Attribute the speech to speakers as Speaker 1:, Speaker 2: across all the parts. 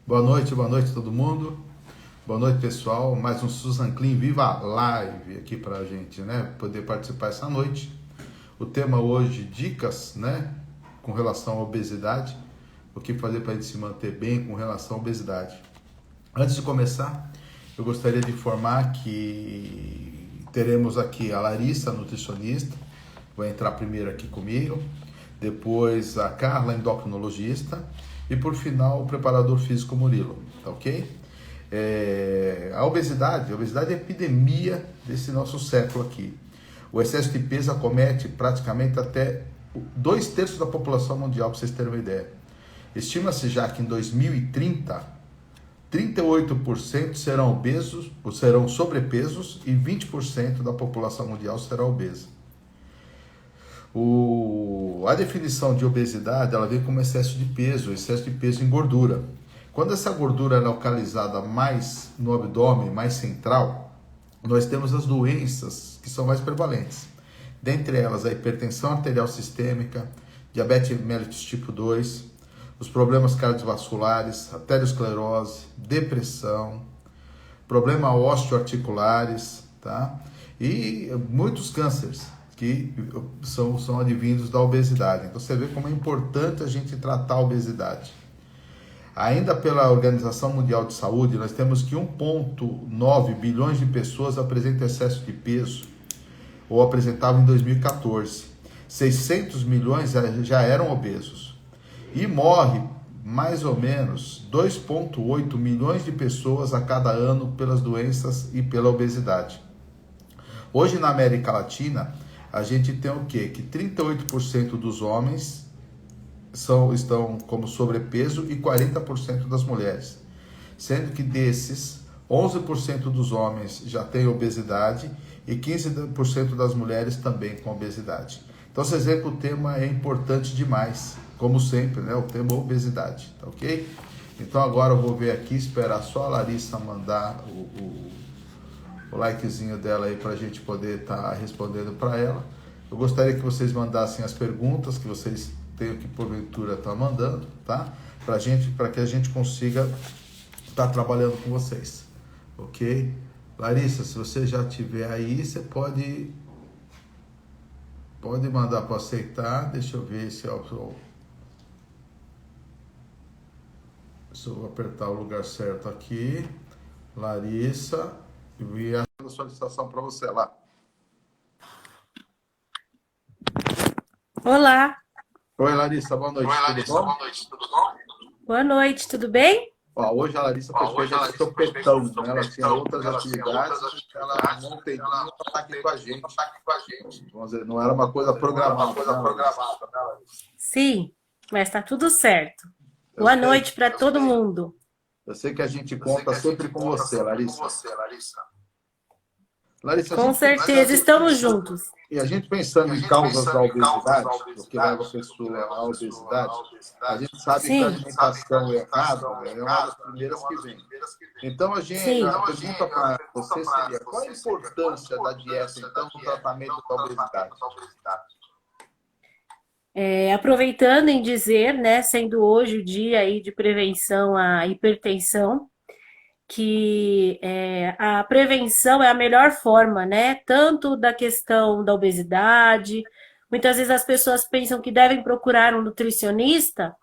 Speaker 1: Boa noite todo mundo. Boa noite, pessoal. Mais um Susan Clean Viva Live aqui pra gente, né? Poder participar essa noite. O tema hoje, dicas, né? Com relação à obesidade. O que fazer para a gente se manter bem com relação à obesidade. Antes de começar, eu gostaria de informar que teremos aqui a Larissa, nutricionista, vai entrar primeiro aqui comigo, depois a Carla, endocrinologista, e por final o preparador físico Murilo, tá ok? A obesidade é a epidemia desse nosso século aqui. O excesso de peso acomete praticamente até 2/3 da população mundial, para vocês terem uma ideia. Estima-se já que em 2030, 38% serão obesos, ou serão sobrepesos, e 20% da população mundial será obesa. A definição de obesidade, ela vem como excesso de peso em gordura. Quando essa gordura é localizada mais no abdômen, mais central, nós temos as doenças que são mais prevalentes. Dentre elas, a hipertensão arterial sistêmica, diabetes mellitus tipo 2, os problemas cardiovasculares, arteriosclerose, depressão, problemas osteoarticulares, tá? E muitos cânceres que são advindos da obesidade. Então você vê como é importante a gente tratar a obesidade. Ainda pela Organização Mundial de Saúde, nós temos que 1,9 bilhões de pessoas apresentam excesso de peso, ou apresentavam em 2014. 600 milhões já eram obesos. E morre mais ou menos 2,8 milhões de pessoas a cada ano pelas doenças e pela obesidade. Hoje na América Latina, a gente tem o quê? Que 38% dos homens estão como sobrepeso e 40% das mulheres. Sendo que desses, 11% dos homens já têm obesidade e 15% das mulheres também com obesidade. Então vocês veem que o tema é importante demais, como sempre, né? O tema obesidade, tá ok? Então agora eu vou ver aqui, esperar só a Larissa mandar o likezinho dela aí pra gente poder estar respondendo para ela. Eu gostaria que vocês mandassem as perguntas que vocês tenham que porventura estar mandando, tá? Para que a gente consiga estar trabalhando com vocês, ok? Larissa, se você já tiver aí, você pode mandar para aceitar. Deixa eu ver se eu vou apertar o lugar certo aqui. Larissa, e a solicitação para você lá.
Speaker 2: Olá,
Speaker 1: Oi, Larissa, boa noite, tudo bom?
Speaker 2: boa noite, tudo bem?
Speaker 1: Hoje a Larissa foi pega de sopetão, né? Ela tinha outras atividades, ela arrumou um tempinho para estar aqui com a gente. Vamos dizer, não era uma coisa programada, né, Larissa?
Speaker 2: Sim, mas tá tudo certo.
Speaker 1: Eu
Speaker 2: Boa
Speaker 1: sei,
Speaker 2: noite para todo mundo.
Speaker 1: eu sei que a gente conta sempre com você, Larissa. Larissa,
Speaker 2: Com certeza, estamos juntos.
Speaker 1: e a gente pensando em causas da obesidade, o que leva a pessoa à obesidade, a gente sabe que a
Speaker 2: Sim,
Speaker 1: alimentação errada é uma das primeiras que vem. Então,
Speaker 2: sim.
Speaker 1: a pergunta para você seria, qual a importância da dieta, então, no tratamento da obesidade?
Speaker 2: Aproveitando em dizer, né, sendo hoje o dia aí de prevenção à hipertensão, que a prevenção é a melhor forma, né? Tanto da questão da obesidade, muitas vezes as pessoas pensam que devem procurar um nutricionista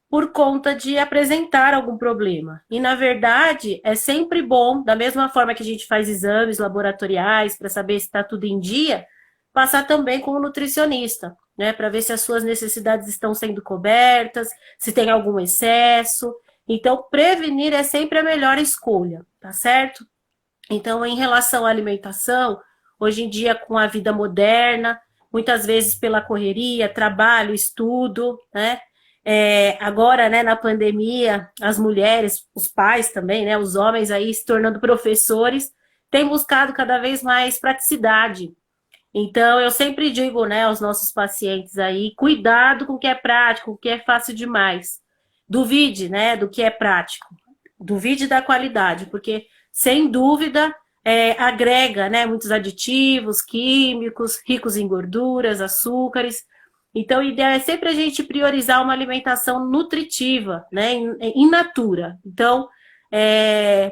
Speaker 2: por conta de apresentar algum problema. E, na verdade, é sempre bom, da mesma forma que a gente faz exames laboratoriais para saber se está tudo em dia, passar também com o nutricionista, né? Para ver se as suas necessidades estão sendo cobertas, se tem algum excesso. Então, prevenir é sempre a melhor escolha, tá certo? Então, em relação à alimentação, hoje em dia, com a vida moderna, muitas vezes pela correria, trabalho, estudo, né? Agora, né, na pandemia, as mulheres, os pais também, né, os homens aí se tornando professores, têm buscado cada vez mais praticidade. Então, eu sempre digo, né, aos nossos pacientes aí, cuidado com o que é prático, o que é fácil demais. Duvide, né, do que é prático. Duvide da qualidade, porque, sem dúvida, agrega, né, muitos aditivos, químicos, ricos em gorduras, açúcares. Então, o ideal é sempre a gente priorizar uma alimentação nutritiva, né, in natura. Então,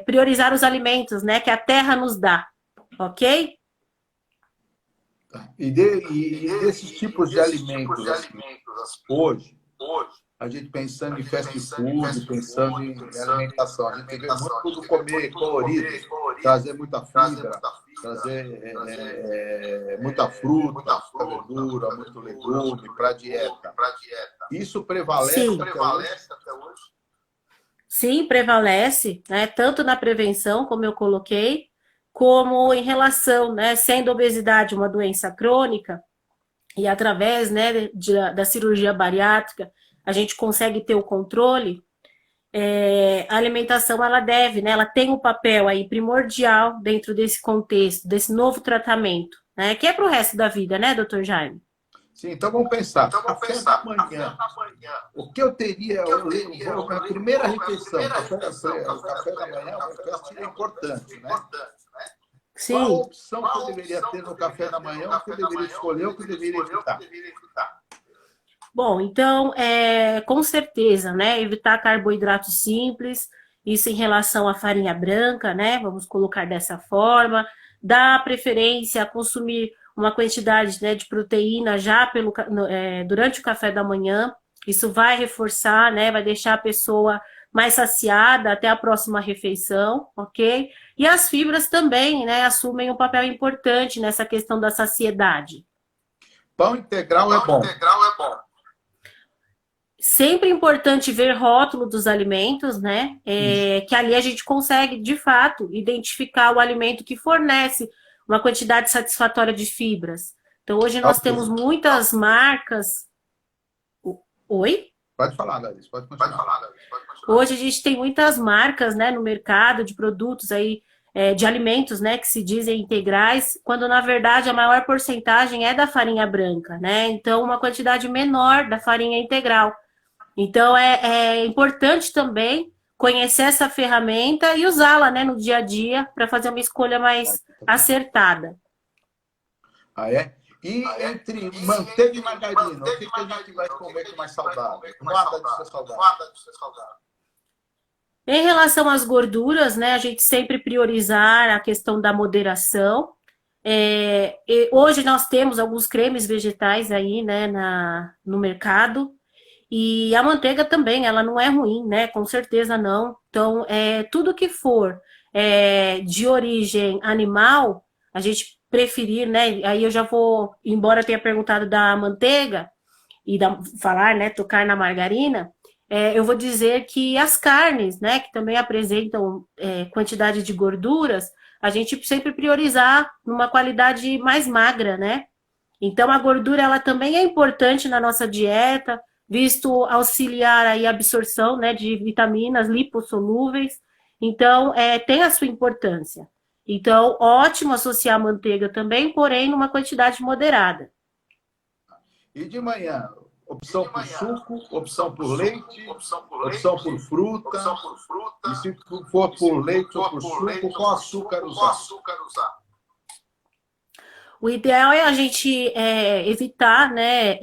Speaker 2: priorizar os alimentos, né, que a terra nos dá, ok?
Speaker 1: E desses tipos de alimentos, assim, hoje, a gente pensando em fast food, pensando em alimentação, a gente vê muito do comer colorido, trazer muita fibra, trazer muita fruta, muita verdura, muito legume para a dieta. Isso prevalece
Speaker 2: Sim.
Speaker 1: até hoje?
Speaker 2: Sim, prevalece, né? Tanto na prevenção, como eu coloquei, como em relação, né? Sendo a obesidade uma doença crônica, e através, né, da cirurgia bariátrica, a gente consegue ter o controle, a alimentação ela deve, né? Ela tem um papel aí primordial dentro desse contexto, desse novo tratamento, né? Que é para o resto da vida, né, doutor Jaime?
Speaker 1: Sim, então vamos pensar. Café da manhã. O que eu teria, na primeira refeição, o café da manhã é uma refeição importante, né?
Speaker 2: Sim.
Speaker 1: Qual a opção que eu deveria ter no café da manhã, o que eu deveria escolher, o que eu deveria evitar?
Speaker 2: Bom, então, com certeza, né? Evitar carboidratos simples, isso em relação à farinha branca, né? Vamos colocar dessa forma. Dar preferência a consumir uma quantidade, né, de proteína já durante o café da manhã. Isso vai reforçar, né? Vai deixar a pessoa mais saciada até a próxima refeição, ok? E as fibras também, né? Assumem um papel importante nessa questão da saciedade.
Speaker 1: Pão integral é bom.
Speaker 2: Sempre importante ver rótulo dos alimentos, né? Que ali a gente consegue, de fato, identificar o alimento que fornece uma quantidade satisfatória de fibras. Então, hoje nós temos muitas marcas. Oi?
Speaker 1: Pode falar, Larissa, pode continuar.
Speaker 2: Hoje a gente tem muitas marcas, né, no mercado de produtos aí, de alimentos, né, que se dizem integrais, quando na verdade a maior porcentagem é da farinha branca, né? Então, uma quantidade menor da farinha integral. Então, é importante também conhecer essa ferramenta e usá-la, né, no dia a dia para fazer uma escolha mais acertada.
Speaker 1: Ah, é? E entre manteiga e margarina, o que a gente vai comer que é mais saudável? Nada de ser saudável.
Speaker 2: Em relação às gorduras, né, a gente sempre priorizar a questão da moderação. Hoje nós temos alguns cremes vegetais aí, né, no mercado. E a manteiga também, ela não é ruim, né? Com certeza não. Então, tudo que for de origem animal, a gente preferir, né? Aí eu já vou, embora eu tenha perguntado da manteiga e falar, né? Tocar na margarina, eu vou dizer que as carnes, né? Que também apresentam quantidade de gorduras, a gente sempre priorizar numa qualidade mais magra, né? Então, a gordura, ela também é importante na nossa dieta, visto auxiliar aí a absorção, né, de vitaminas lipossolúveis. Então, tem a sua importância. Então, ótimo associar a manteiga também, porém, numa quantidade moderada.
Speaker 1: E de manhã, opção por suco, opção por leite, opção por fruta. E se for por leite ou por suco, qual açúcar usar?
Speaker 2: O ideal é a gente evitar, né,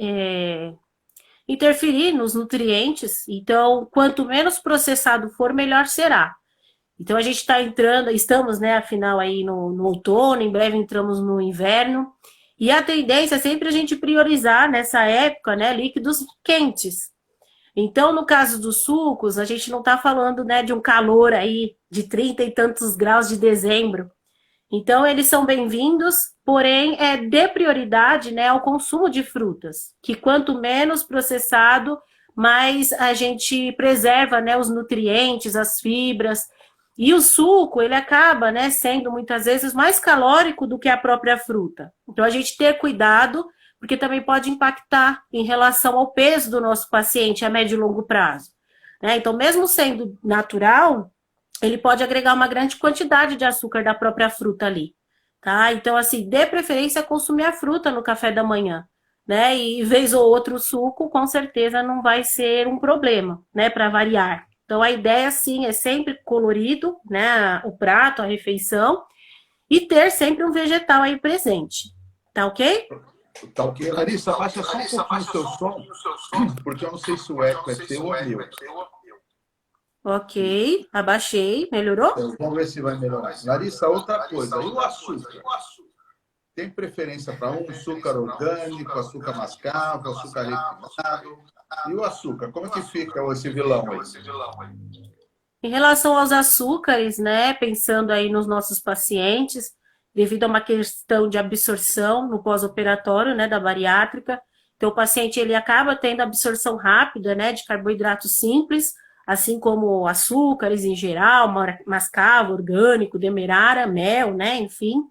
Speaker 2: interferir nos nutrientes. Então, quanto menos processado for, melhor será. Então, a gente está estamos, né, afinal, aí no outono, em breve entramos no inverno. E a tendência é sempre a gente priorizar, nessa época, né, líquidos quentes. Então, no caso dos sucos, a gente não está falando, né, de um calor aí de 30 e tantos graus de dezembro. Então, eles são bem-vindos, porém, dê prioridade, né, ao consumo de frutas, que quanto menos processado, mais a gente preserva, né, os nutrientes, as fibras. E o suco, ele acaba, né, sendo muitas vezes mais calórico do que a própria fruta. Então, a gente ter cuidado, porque também pode impactar em relação ao peso do nosso paciente a médio e longo prazo, né? Então, mesmo sendo natural, ele pode agregar uma grande quantidade de açúcar da própria fruta ali, tá? Então, assim, dê preferência a consumir a fruta no café da manhã, né? E vez ou outro suco, com certeza não vai ser um problema, né? Para variar. Então, a ideia, sim, é sempre colorido, né? O prato, a refeição, e ter sempre um vegetal aí presente, tá ok?
Speaker 1: Tá ok. Larissa, baixa só um pouquinho o seu som, porque eu não sei se o eco é teu ou meu.
Speaker 2: Ok, abaixei, melhorou?
Speaker 1: Então, vamos ver se vai melhorar. Larissa, outra coisa. E o açúcar? Tem preferência para um açúcar orgânico, açúcar mascavo, açúcar refinado? E o açúcar? Como é que fica esse vilão aí?
Speaker 2: Em relação aos açúcares, né, pensando aí nos nossos pacientes, devido a uma questão de absorção no pós-operatório, né, da bariátrica, então o paciente ele acaba tendo absorção rápida, né, de carboidratos simples, assim como açúcares em geral, mascavo, orgânico, demerara, mel, né, enfim.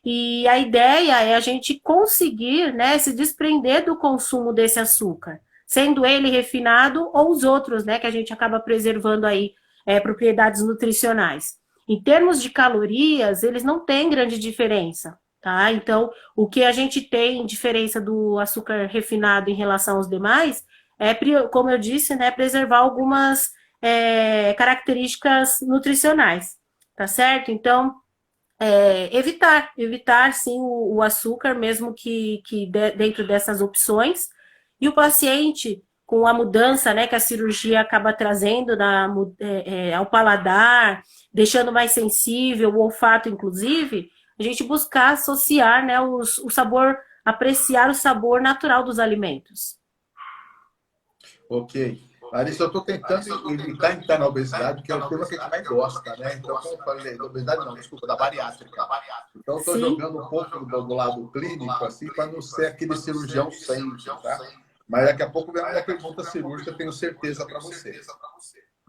Speaker 2: E a ideia é a gente conseguir, né, se desprender do consumo desse açúcar, sendo ele refinado ou os outros, né, que a gente acaba preservando aí propriedades nutricionais. Em termos de calorias, eles não têm grande diferença, tá? Então, o que a gente tem diferença do açúcar refinado em relação aos demais é, como eu disse, né, preservar algumas características nutricionais, tá certo? Então, evitar sim o açúcar, mesmo que dentro dessas opções. E o paciente, com a mudança, né, que a cirurgia acaba trazendo ao paladar, deixando mais sensível, o olfato, inclusive, a gente buscar associar, né, o sabor, apreciar o sabor natural dos alimentos.
Speaker 1: Ok. Larissa, eu estou tentando evitar entrar na obesidade, que é o tema que a gente mais gosta, né? Então, como eu falei, da obesidade não, desculpa, da bariátrica. Então, eu estou
Speaker 2: Sim.
Speaker 1: jogando um pouco do lado clínico, assim, para não ser aquele cirurgião sempre, tá? Mas daqui a pouco vem uma pergunta cirúrgica, tenho certeza para você.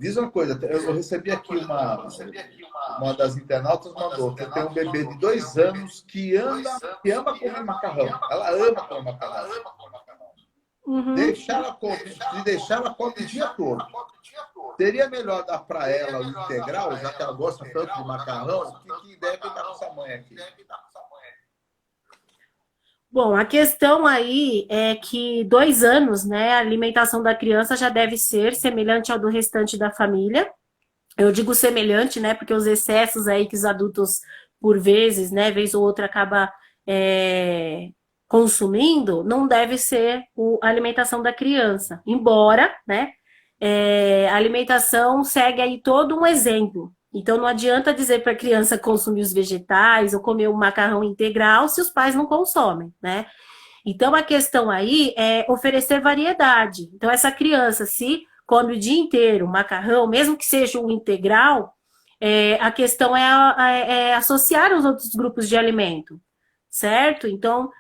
Speaker 1: Diz uma coisa, eu recebi aqui uma das internautas mandou que eu tenho um bebê de 2 anos que ama comer macarrão. Ela ama comer macarrão.
Speaker 2: Uhum.
Speaker 1: Deixar ela come o dia todo. Seria melhor dar para ela o integral, já que ela gosta tanto de macarrão? Que ideia que dá com essa mãe aqui?
Speaker 2: Bom, a questão aí é que 2 anos, né, a alimentação da criança já deve ser semelhante ao do restante da família. Eu digo semelhante, né, porque os excessos aí que os adultos, por vezes, né, vez ou outra, acaba consumindo, não deve ser a alimentação da criança. Embora, né, a alimentação segue aí todo um exemplo. Então não adianta dizer para a criança consumir os vegetais ou comer um macarrão integral se os pais não consomem, né? Então a questão aí é oferecer variedade. Então essa criança, se come o dia inteiro macarrão, mesmo que seja um integral, a questão é associar os outros grupos de alimento, certo? Então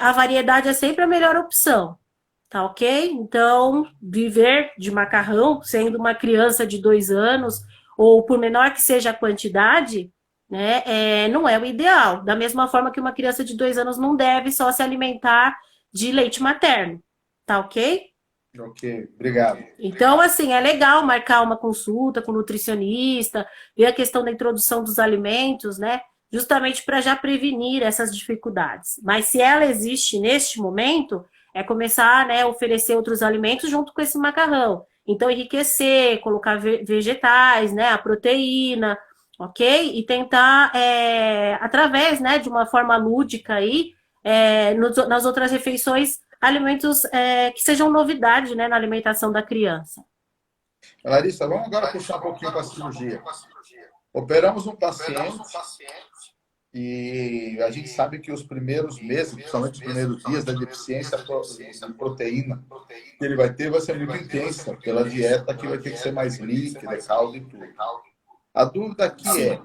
Speaker 2: a variedade é sempre a melhor opção. Tá ok? Então, viver de macarrão, sendo uma criança de 2 anos, ou por menor que seja a quantidade, né, não é o ideal. Da mesma forma que uma criança de 2 anos não deve só se alimentar de leite materno. Tá ok?
Speaker 1: Ok, obrigado.
Speaker 2: Então, assim, é legal marcar uma consulta com o nutricionista, ver a questão da introdução dos alimentos, né? Justamente para já prevenir essas dificuldades. Mas se ela existe neste momento, é começar, né, a oferecer outros alimentos junto com esse macarrão. Então, enriquecer, colocar vegetais, né, a proteína, ok? E tentar, através, né, de uma forma lúdica aí, nas outras refeições, alimentos que sejam novidade, né, na alimentação da criança.
Speaker 1: Larissa, vamos agora puxar um pouquinho para a cirurgia. Operamos um paciente e a gente sabe que os primeiros meses, principalmente os primeiros dias da deficiência de proteína que ele vai ter, vai ser muito intensa, pela dieta que vai ter que ser mais líquida, caldo e tudo. A dúvida aqui é,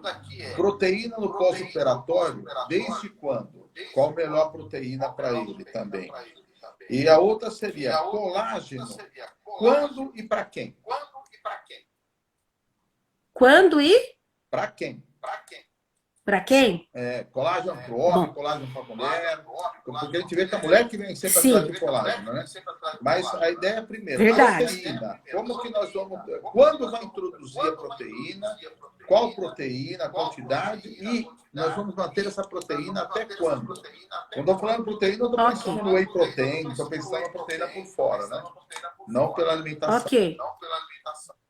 Speaker 1: proteína no pós-operatório, desde quando? Qual a melhor proteína para ele também? E a outra seria colágeno, quando e para quem?
Speaker 2: Quando e
Speaker 1: Para quem?
Speaker 2: para quem?
Speaker 1: Colágeno para o homem, colágeno para a mulher, porque a gente vê que a mulher que vem sempre
Speaker 2: Sim.
Speaker 1: atrás de colágeno, né? Mas a ideia é primeiro,
Speaker 2: Verdade.
Speaker 1: proteína. Como que nós vamos... Quando vai introduzir a proteína? Qual proteína, quantidade? E nós vamos manter essa proteína até quando? Quando eu estou falando proteína, eu estou pensando no whey protein, estou pensando na proteína por fora, né? Não pela alimentação.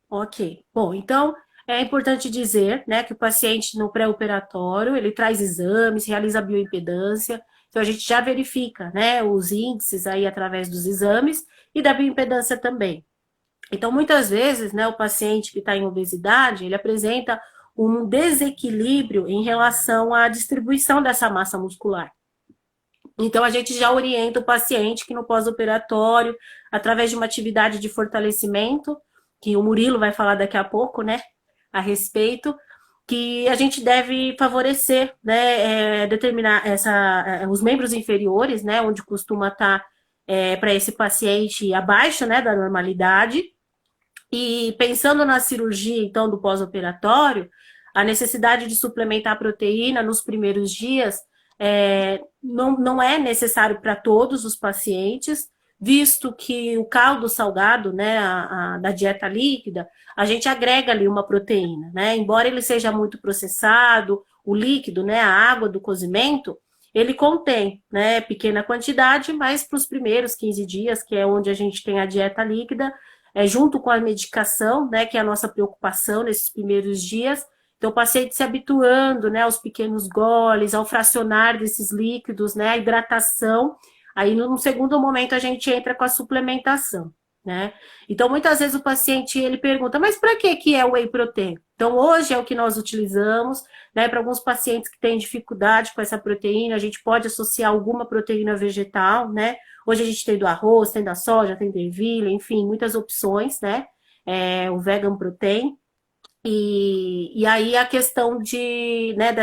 Speaker 2: Ok. Bom, então é importante dizer, né, que o paciente no pré-operatório, ele traz exames, realiza bioimpedância, Então a gente já verifica, né, os índices aí através dos exames e da bioimpedância também. Então, muitas vezes, né, o paciente que está em obesidade, ele apresenta um desequilíbrio em relação à distribuição dessa massa muscular. Então, a gente já orienta o paciente que no pós-operatório, através de uma atividade de fortalecimento, que o Murilo vai falar daqui a pouco, né, a respeito, que a gente deve favorecer, né, determinar os membros inferiores, né, onde costuma estar para esse paciente abaixo, né, da normalidade. E pensando na cirurgia, então, do pós-operatório, a necessidade de suplementar a proteína nos primeiros dias não é necessário para todos os pacientes, visto que o caldo salgado, né, da dieta líquida, a gente agrega ali uma proteína, né? Embora ele seja muito processado, o líquido, né, a água do cozimento, ele contém, né, pequena quantidade, mas para os primeiros 15 dias, que é onde a gente tem a dieta líquida, junto com a medicação, né, que é a nossa preocupação nesses primeiros dias. Então, o paciente se habituando, né, aos pequenos goles, ao fracionar desses líquidos, né, a hidratação. Aí, num segundo momento, a gente entra com a suplementação, né? Então, muitas vezes o paciente, ele pergunta, mas para que é o whey protein? Então, hoje é o que nós utilizamos, né, para alguns pacientes que têm dificuldade com essa proteína, a gente pode associar alguma proteína vegetal, né? Hoje a gente tem do arroz, tem da soja, tem do ervilha, enfim, muitas opções, né? O vegan protein. E aí a questão né,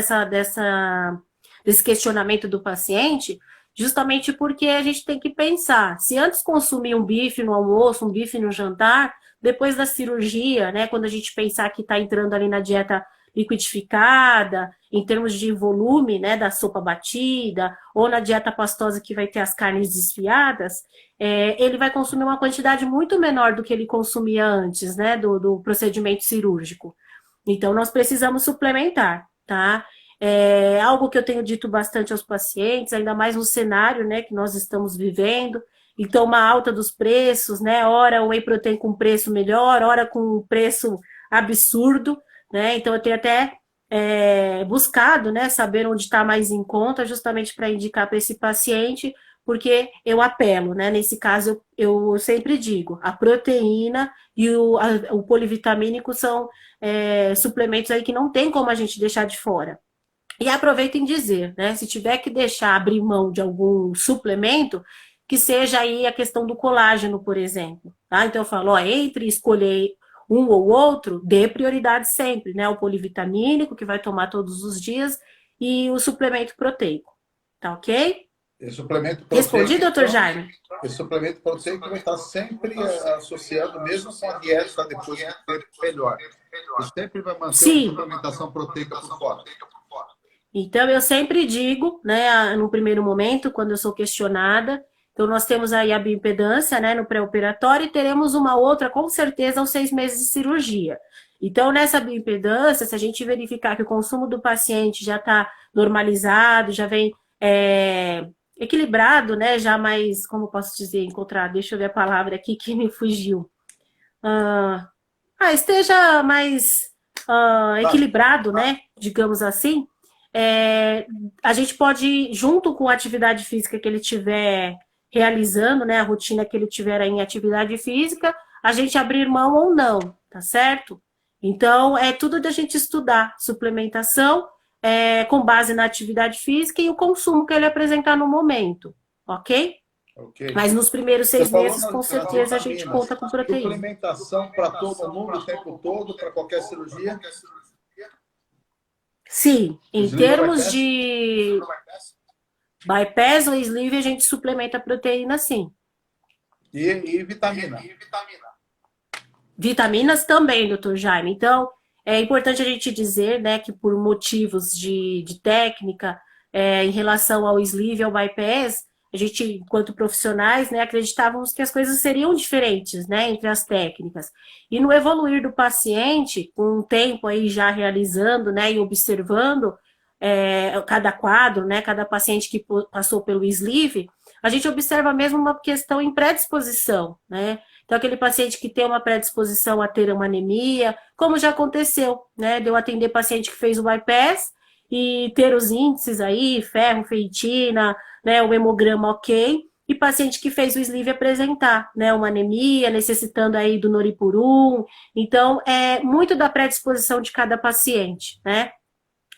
Speaker 2: desse questionamento do paciente, justamente porque a gente tem que pensar, se antes consumir um bife no almoço, um bife no jantar, depois da cirurgia, né, quando a gente pensar que está entrando ali na dieta liquidificada, em termos de volume, né, da sopa batida, ou na dieta pastosa que vai ter as carnes desfiadas, ele vai consumir uma quantidade muito menor do que ele consumia antes, né, do procedimento cirúrgico. Então, nós precisamos suplementar, tá? É algo que eu tenho dito bastante aos pacientes, ainda mais no cenário, né, que nós estamos vivendo. Então, uma alta dos preços, né, ora o whey protein com preço melhor, ora com preço absurdo, né? Então, eu tenho até buscado, né, saber onde está mais em conta, justamente para indicar para esse paciente, porque eu apelo, né? Nesse caso, eu sempre digo, a proteína e o polivitamínico são suplementos aí que não tem como a gente deixar de fora. E aproveito em dizer, né? Se tiver que deixar abrir mão de algum suplemento, que seja aí a questão do colágeno, por exemplo. Tá? Então eu falo, ó, entre escolher um ou outro, dê prioridade sempre, né? O polivitamínico, que vai tomar todos os dias, e o suplemento proteico. Tá ok?
Speaker 1: Esse suplemento proteico,
Speaker 2: respondi, doutor Jaime?
Speaker 1: Esse suplemento proteico vai estar sempre associado, mesmo com a dieta depois de ter melhor. Ele sempre vai manter a suplementação proteica por fora.
Speaker 2: Então, eu sempre digo, né, no primeiro momento, quando eu sou questionada, então nós temos aí a bioimpedância, né, no pré-operatório, e teremos uma outra, com certeza, aos 6 meses de cirurgia. Então, nessa bioimpedância, se a gente verificar que o consumo do paciente já está normalizado, já vem equilibrado, né, já mais, como posso dizer, encontrar, deixa eu ver a palavra aqui que me fugiu. Esteja mais equilibrado, né, digamos assim, a gente pode, junto com a atividade física que ele tiver realizando, né, a rotina que ele tiver em atividade física, a gente abrir mão ou não, tá certo? Então, é tudo da gente estudar suplementação com base na atividade física e o consumo que ele apresentar no momento, ok? Mas nos primeiros 6 meses, com certeza, a gente conta com proteína.
Speaker 1: Suplementação para todo mundo o tempo todo, para qualquer cirurgia?
Speaker 2: Sim, em termos de bypass ou sleeve, a gente suplementa a proteína, sim.
Speaker 1: E vitamina?
Speaker 2: Vitaminas também, doutor Jaime. Então, é importante a gente dizer, né, que por motivos de técnica, em relação ao sleeve e ao bypass, a gente, enquanto profissionais, né, acreditávamos que as coisas seriam diferentes, né, entre as técnicas. E no evoluir do paciente, com um tempo aí já realizando, né, e observando cada quadro, né, cada paciente que passou pelo sleeve, a gente observa mesmo uma questão em predisposição, né? Então, aquele paciente que tem uma predisposição a ter uma anemia, como já aconteceu, né? De eu atender paciente que fez o bypass e ter os índices aí, ferro, ferritina, né, o hemograma ok, e paciente que fez o sleeve apresentar, né, uma anemia, necessitando aí do noripurum. Então, é muito da predisposição de cada paciente, né?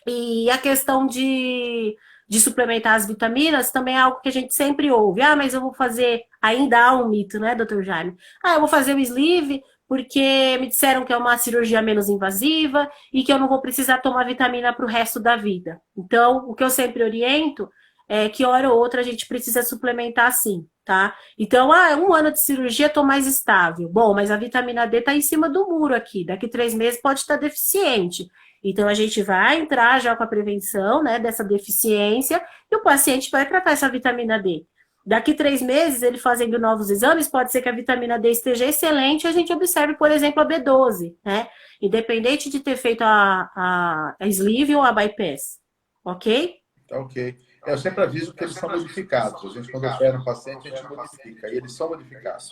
Speaker 2: E a questão de suplementar as vitaminas também é algo que a gente sempre ouve. Ah, mas eu vou fazer. Ainda há um mito, né, doutor Jaime? Ah, eu vou fazer o sleeve porque me disseram que é uma cirurgia menos invasiva e que eu não vou precisar tomar vitamina para o resto da vida. Então, o que eu sempre oriento é que, hora ou outra, a gente precisa suplementar sim, tá? Então, um ano de cirurgia, estou mais estável. Bom, mas a vitamina D está em cima do muro aqui. Daqui 3 meses pode estar deficiente. Então, a gente vai entrar já com a prevenção, né, dessa deficiência e o paciente vai tratar essa vitamina D. Daqui 3 meses, ele fazendo novos exames, pode ser que a vitamina D esteja excelente e a gente observe, por exemplo, a B12, né? Independente de ter feito a sleeve ou a bypass, ok?
Speaker 1: Tá ok. Eu sempre aviso que eles são modificados. A gente, quando opera um paciente, a gente modifica. E eles são modificados.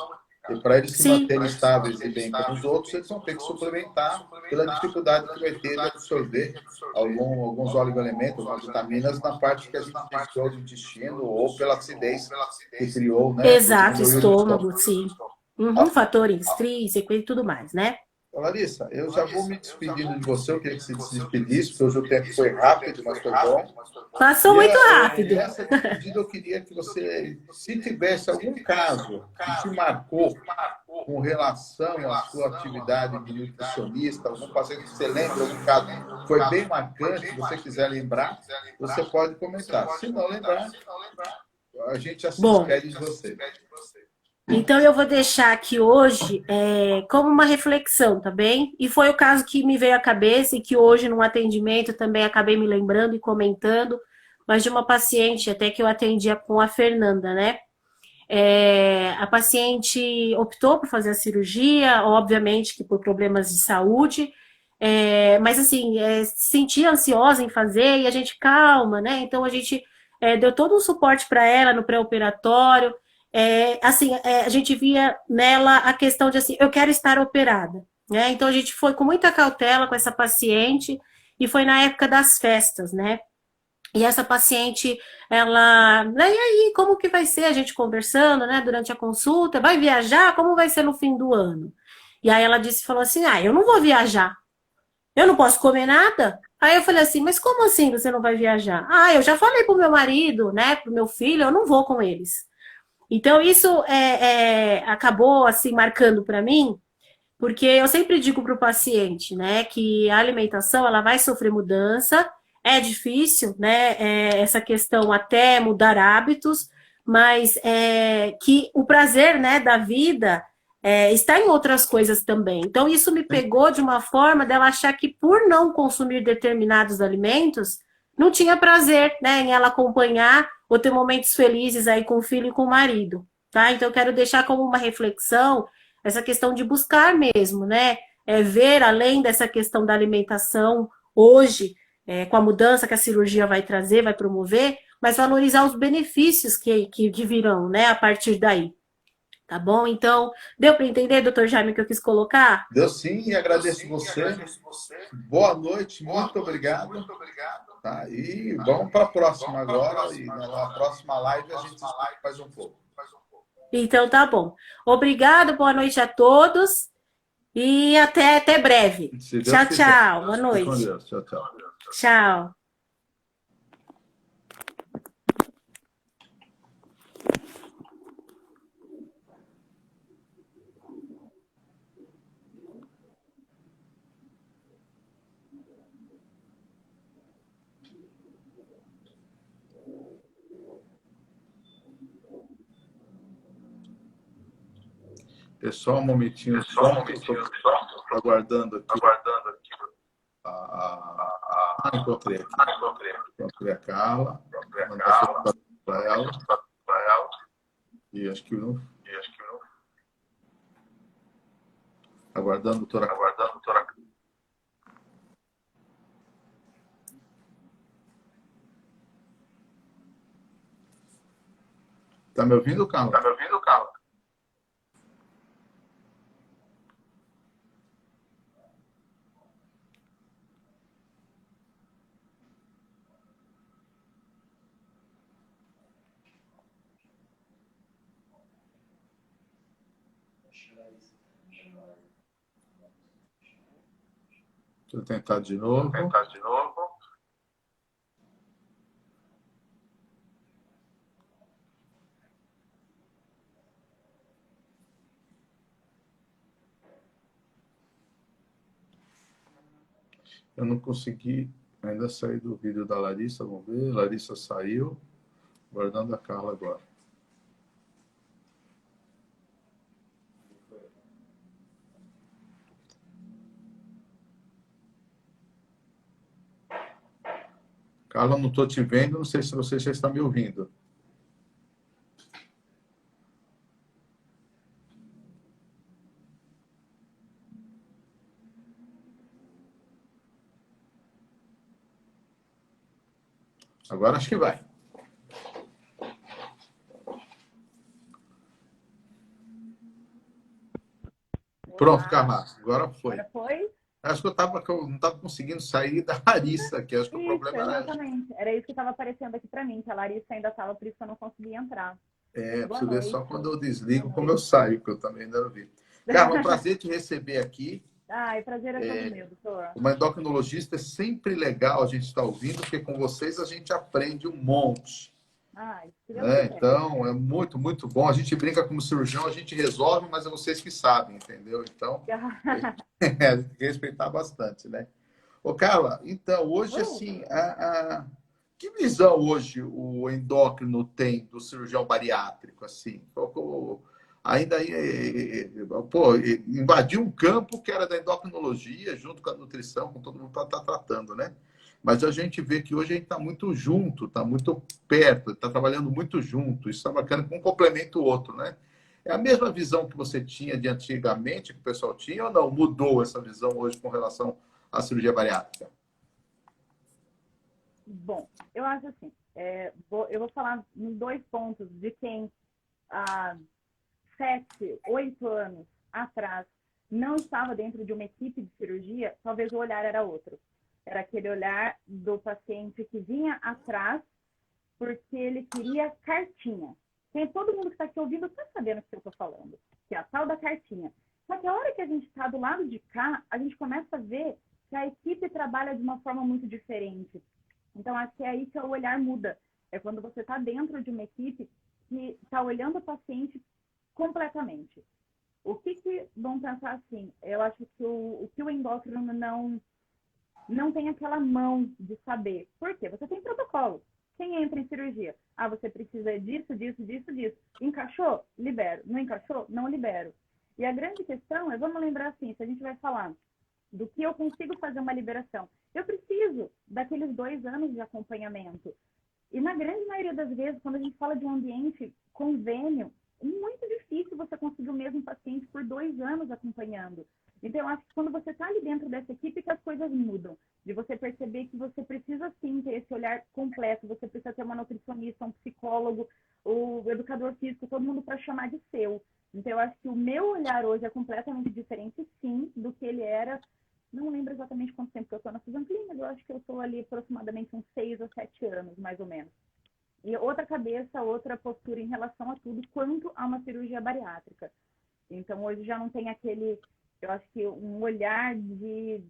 Speaker 1: E para eles se
Speaker 2: Sim,
Speaker 1: manterem estáveis e bem como os outros, eles vão ter que suplementar pela dificuldade que vai ter de absorver alguns oligoelementos, algumas vitaminas na parte que a gente desviou do intestino ou pela acidez que criou, né? Porque
Speaker 2: exato,
Speaker 1: diminuiu no
Speaker 2: estômago,
Speaker 1: estômago.
Speaker 2: sim. Uhum, fator intrínseco e tudo mais, né?
Speaker 1: Larissa, eu já vou me despedindo de você. Eu queria que você se despedisse, porque hoje o tempo foi rápido, mas foi bom.
Speaker 2: Passou
Speaker 1: E
Speaker 2: muito rápido.
Speaker 1: nessa despedida eu queria que você, se tivesse algum caso que te marcou com relação à sua atividade de nutricionista, algum paciente que você lembra, algum caso que foi bem marcante, se você quiser lembrar, você pode comentar. Se não lembrar, a gente já se
Speaker 2: Bom,
Speaker 1: despede de você.
Speaker 2: então eu vou deixar aqui hoje como uma reflexão, tá bem? E foi o caso que me veio à cabeça e que hoje, num atendimento, também acabei me lembrando e comentando, mas de uma paciente até que eu atendia com a Fernanda, né? A paciente optou por fazer a cirurgia, obviamente que por problemas de saúde, mas assim, se sentia ansiosa em fazer e a gente calma, né? Então a gente deu todo um suporte para ela no pré-operatório. Assim, a gente via nela a questão de assim, eu quero estar operada, né? Então a gente foi com muita cautela com essa paciente e foi na época das festas, né? E essa paciente, ela, né, e aí, como que vai ser a gente conversando, né, durante a consulta? Vai viajar? Como vai ser no fim do ano? E aí ela disse, falou assim, eu não vou viajar, eu não posso comer nada? Aí eu falei assim, mas como assim você não vai viajar? Eu já falei pro meu marido, né, pro meu filho, eu não vou com eles. Então isso acabou, assim, marcando para mim, porque eu sempre digo para o paciente, né, que a alimentação ela vai sofrer mudança, é difícil, né, essa questão até mudar hábitos, mas que o prazer, né, da vida está em outras coisas também. Então isso me pegou de uma forma dela achar que por não consumir determinados alimentos não tinha prazer, né, em ela acompanhar ou ter momentos felizes aí com o filho e com o marido, tá? Então eu quero deixar como uma reflexão essa questão de buscar mesmo, né? Ver além dessa questão da alimentação hoje, com a mudança que a cirurgia vai trazer, vai promover, mas valorizar os benefícios que virão, né, a partir daí. Tá bom? Então, deu para entender, doutor Jaime, que eu quis colocar?
Speaker 1: Deu sim e agradeço você. Boa noite, muito obrigado. Tá? E vamos para a próxima agora. E na próxima live a gente explica mais um pouco.
Speaker 2: Então, tá bom. Obrigado, boa noite a todos e até breve.
Speaker 1: Se Deus
Speaker 2: Tchau,
Speaker 1: quiser.
Speaker 2: tchau. Boa
Speaker 1: Fique com
Speaker 2: noite.
Speaker 1: Deus. Tchau, tchau.
Speaker 2: Tchau.
Speaker 1: Pessoal, um momentinho só. Estou aguardando aqui. Encontrei aqui. Encontrei a Carla. Vou mandar para ela. E acho que não. Aguardando, doutora. Tá me ouvindo, Carla? Deixa eu tentar de novo. Eu não consegui ainda sair do vídeo da Larissa. Vamos ver. Larissa saiu. Guardando a Carla agora. Carla, não estou te vendo. Não sei se você já está me ouvindo. Agora acho que vai. Pronto, Carla. Agora foi.
Speaker 3: Agora foi?
Speaker 1: Acho que eu não estava conseguindo sair da Larissa, que acho que o problema era...
Speaker 3: Exatamente. Era isso que estava aparecendo aqui para mim, que a Larissa ainda estava, por isso que eu não conseguia entrar.
Speaker 1: Preciso ver só quando eu desligo como eu saio, que eu também ainda não vi. Carla, é um prazer te receber aqui.
Speaker 3: É prazer é todo meu, doutor.
Speaker 1: Uma endocrinologista é sempre legal a gente estar ouvindo, porque com vocês a gente aprende um monte. Então, é muito, muito bom. A gente brinca como cirurgião, a gente resolve, mas é vocês que sabem, entendeu? Então, tem que respeitar bastante, né? Ô, Carla, então, hoje, assim, que visão hoje o endócrino tem do cirurgião bariátrico, assim? Ainda invadiu um campo que era da endocrinologia, junto com a nutrição, com todo mundo está tratando, né? Mas a gente vê que hoje a gente está muito junto, está muito perto, está trabalhando muito junto. Isso está bacana, um complementa o outro, né? É a mesma visão que você tinha de antigamente, que o pessoal tinha, ou não? Mudou essa visão hoje com relação à cirurgia bariátrica?
Speaker 3: Bom, eu acho assim, eu vou falar nos 2 pontos de quem há 7, 8 anos atrás não estava dentro de uma equipe de cirurgia, talvez o olhar era outro. Era aquele olhar do paciente que vinha atrás porque ele queria cartinha. Todo mundo que está aqui ouvindo está sabendo o que eu estou falando, que é a tal da cartinha. Só que a hora que a gente está do lado de cá, a gente começa a ver que a equipe trabalha de uma forma muito diferente. Então, acho que é aí que o olhar muda. É quando você está dentro de uma equipe que está olhando o paciente completamente. O que vão pensar assim? Eu acho que o que o endócrino não tem aquela mão de saber. Por quê? Você tem protocolo. Quem entra em cirurgia? Você precisa disso, disso, disso, disso. Encaixou? Libero. Não encaixou? Não libero. E a grande questão é, vamos lembrar assim, se a gente vai falar do que eu consigo fazer uma liberação, eu preciso daqueles 2 anos de acompanhamento. E na grande maioria das vezes, quando a gente fala de um ambiente convênio, é muito difícil você conseguir o mesmo paciente por 2 anos acompanhando. Então, eu acho que quando você está ali dentro dessa equipe, que as coisas mudam. De você perceber que você precisa, sim, ter esse olhar completo. Você precisa ter uma nutricionista, um psicólogo, o educador físico, todo mundo para chamar de seu. Então, eu acho que o meu olhar hoje é completamente diferente, sim, do que ele era. Não lembro exatamente quanto tempo que eu estou na Susan Clean, mas eu acho que eu estou ali aproximadamente uns 6 a 7 anos, mais ou menos. E outra cabeça, outra postura em relação a tudo, quanto a uma cirurgia bariátrica. Então, hoje já não tem aquele... Eu acho que um olhar de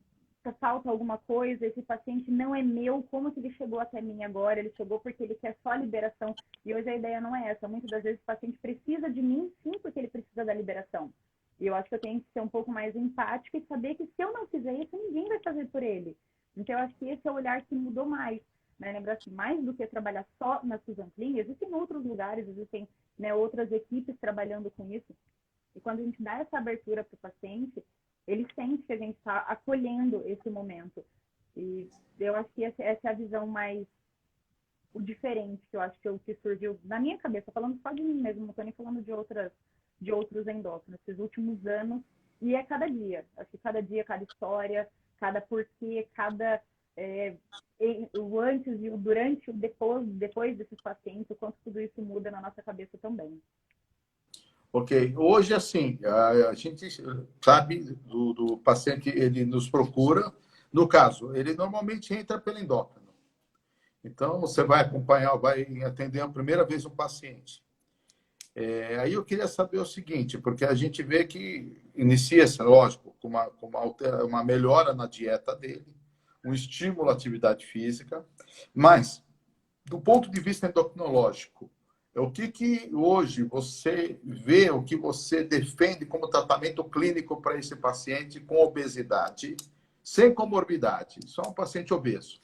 Speaker 3: falta alguma coisa, esse paciente não é meu, como que ele chegou até mim agora? Ele chegou porque ele quer só liberação. E hoje a ideia não é essa. Muitas das vezes o paciente precisa de mim, sim, porque ele precisa da liberação. E eu acho que eu tenho que ser um pouco mais empática e saber que se eu não fizer isso, ninguém vai fazer por ele. Então, eu acho que esse é o olhar que mudou mais. Né? Lembrar assim, mais do que trabalhar só na Susan Clean, existem outros lugares, existem, né, outras equipes trabalhando com isso. E quando a gente dá essa abertura para o paciente, ele sente que a gente está acolhendo esse momento. E eu acho que essa é a visão mais diferente, que eu acho que surgiu na minha cabeça, falando só de mim mesmo, não estou nem falando de outros endócrinos, esses últimos anos. E é cada dia. Acho que cada dia, cada história, cada porquê, cada... o antes e o durante, o depois desses pacientes, o quanto tudo isso muda na nossa cabeça também.
Speaker 1: Ok. Hoje, assim, a gente sabe do paciente, ele nos procura. No caso, ele normalmente entra pelo endócrino. Então, você vai acompanhar, vai atender a primeira vez um paciente. Aí eu queria saber o seguinte, porque a gente vê que inicia-se, lógico, uma melhora na dieta dele, um estímulo à atividade física, mas, do ponto de vista endocrinológico, o que hoje você vê, o que você defende como tratamento clínico para esse paciente com obesidade, sem comorbidade, só um paciente obeso?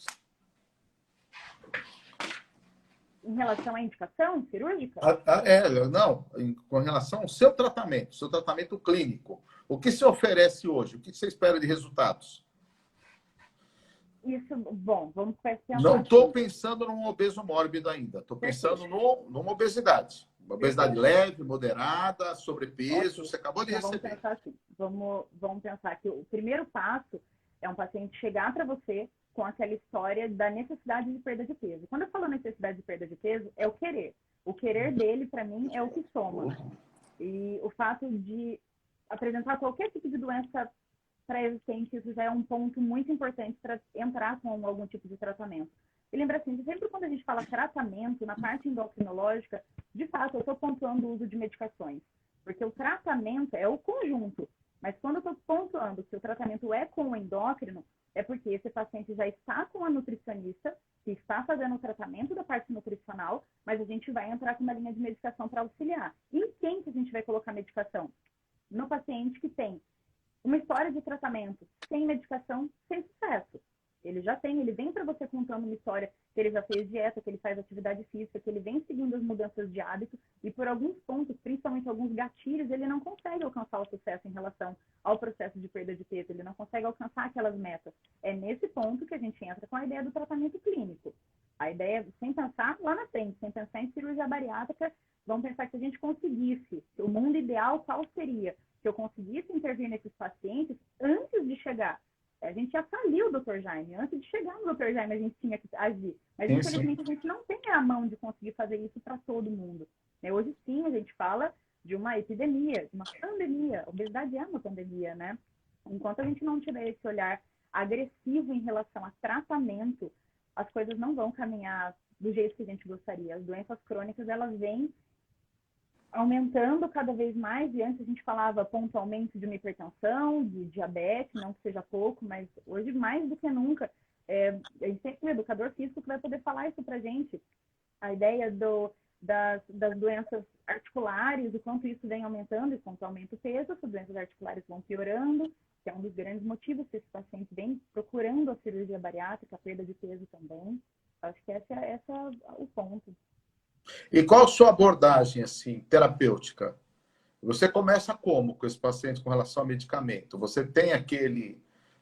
Speaker 3: Em relação à indicação cirúrgica?
Speaker 1: Não, com relação ao seu tratamento clínico. O que se oferece hoje? O que você espera de resultados?
Speaker 3: Isso, bom, vamos pensar.
Speaker 1: Não estou pensando num obeso mórbido ainda. Estou pensando numa obesidade. Uma obesidade leve, moderada, sobrepeso. Você acabou de receber.
Speaker 3: Vamos pensar assim. Vamos pensar que o primeiro passo é um paciente chegar para você com aquela história da necessidade de perda de peso. Quando eu falo necessidade de perda de peso, é o querer. O querer dele, para mim, é o que soma. E o fato de apresentar qualquer tipo de doença pré-existente, isso já é um ponto muito importante para entrar com algum tipo de tratamento. E lembra assim, sempre quando a gente fala tratamento, na parte endocrinológica, de fato, eu estou pontuando o uso de medicações. Porque o tratamento é o conjunto. Mas quando eu estou pontuando que o tratamento é com o endócrino, é porque esse paciente já está com a nutricionista, que está fazendo o tratamento da parte nutricional, mas a gente vai entrar com uma linha de medicação para auxiliar. E em quem que a gente vai colocar medicação? No paciente que tem uma história de tratamento sem medicação, sem sucesso. Ele vem para você contando uma história que ele já fez dieta, que ele faz atividade física, que ele vem seguindo as mudanças de hábito e por alguns pontos, principalmente alguns gatilhos, ele não consegue alcançar o sucesso em relação ao processo de perda de peso, ele não consegue alcançar aquelas metas. É nesse ponto que a gente entra com a ideia do tratamento clínico. A ideia, sem pensar lá na frente, sem pensar em cirurgia bariátrica, vamos pensar que se a gente conseguisse, o mundo ideal qual seria? Se eu conseguisse intervir nesses pacientes antes de chegar. A gente já faliu o Dr. Jaime. Antes de chegar no Dr. Jaime, a gente tinha que agir. Mas, infelizmente, a gente não tem a mão de conseguir fazer isso para todo mundo. Hoje, sim, a gente fala de uma epidemia, de uma pandemia. A obesidade é uma pandemia, né? Enquanto a gente não tiver esse olhar agressivo em relação a tratamento, as coisas não vão caminhar do jeito que a gente gostaria. As doenças crônicas, elas vêm aumentando cada vez mais, e antes a gente falava pontualmente de uma hipertensão, de diabetes, não que seja pouco, mas hoje mais do que nunca, a gente tem um educador físico que vai poder falar isso pra gente, a ideia das doenças articulares, o quanto isso vem aumentando, e quanto aumenta o peso, as doenças articulares vão piorando, que é um dos grandes motivos que esse paciente vem procurando a cirurgia bariátrica, a perda de peso também. Acho que esse é o ponto.
Speaker 1: E qual a sua abordagem assim, terapêutica? Você começa como com esse paciente com relação ao medicamento? Você tem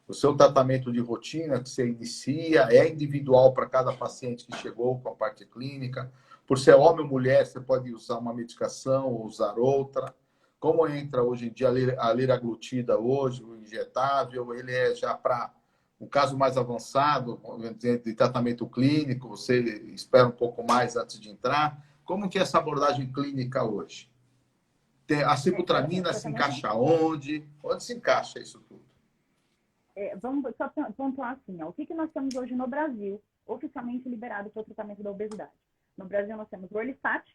Speaker 1: o seu tratamento de rotina que você inicia, é individual para cada paciente que chegou com a parte clínica? Por ser homem ou mulher, você pode usar uma medicação ou usar outra? Como entra hoje em dia a liraglutida hoje, o injetável? Ele é já para um caso mais avançado, de tratamento clínico, você espera um pouco mais antes de entrar. Como que é essa abordagem clínica hoje? A sibutramina se encaixa onde? Onde se encaixa isso tudo?
Speaker 3: Vamos só pontuar assim, o que nós temos hoje no Brasil, oficialmente liberado para o tratamento da obesidade. No Brasil nós temos o Orlistat,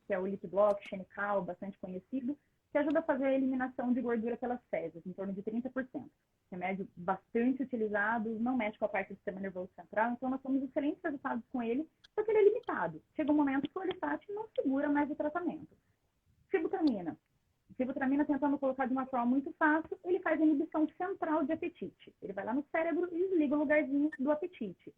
Speaker 3: que é o Lipblock, Xenical, bastante conhecido, que ajuda a fazer a eliminação de gordura pelas fezes, em torno de 30%. Remédio bastante utilizado, não mexe com a parte do sistema nervoso central, então nós temos excelentes resultados com ele, só que ele é limitado. Chega um momento que o Orlistat não segura mais o tratamento. Sibutramina, tentando colocar de uma forma muito fácil, ele faz a inibição central de apetite. Ele vai lá no cérebro e desliga o lugarzinho do apetite.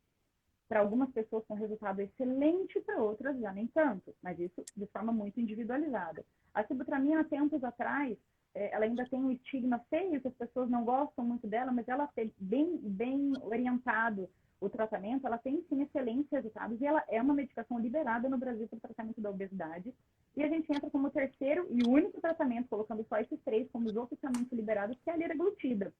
Speaker 3: Para algumas pessoas com resultado excelente, para outras já nem tanto, mas isso de forma muito individualizada. A sibutramina, tempos atrás, ela ainda tem um estigma feio, que as pessoas não gostam muito dela, mas ela tem bem orientado o tratamento, ela tem sim excelentes resultados e ela é uma medicação liberada no Brasil para o tratamento da obesidade. E a gente entra como terceiro e único tratamento, colocando só esses três como os oficialmente liberados, que é a liraglutida.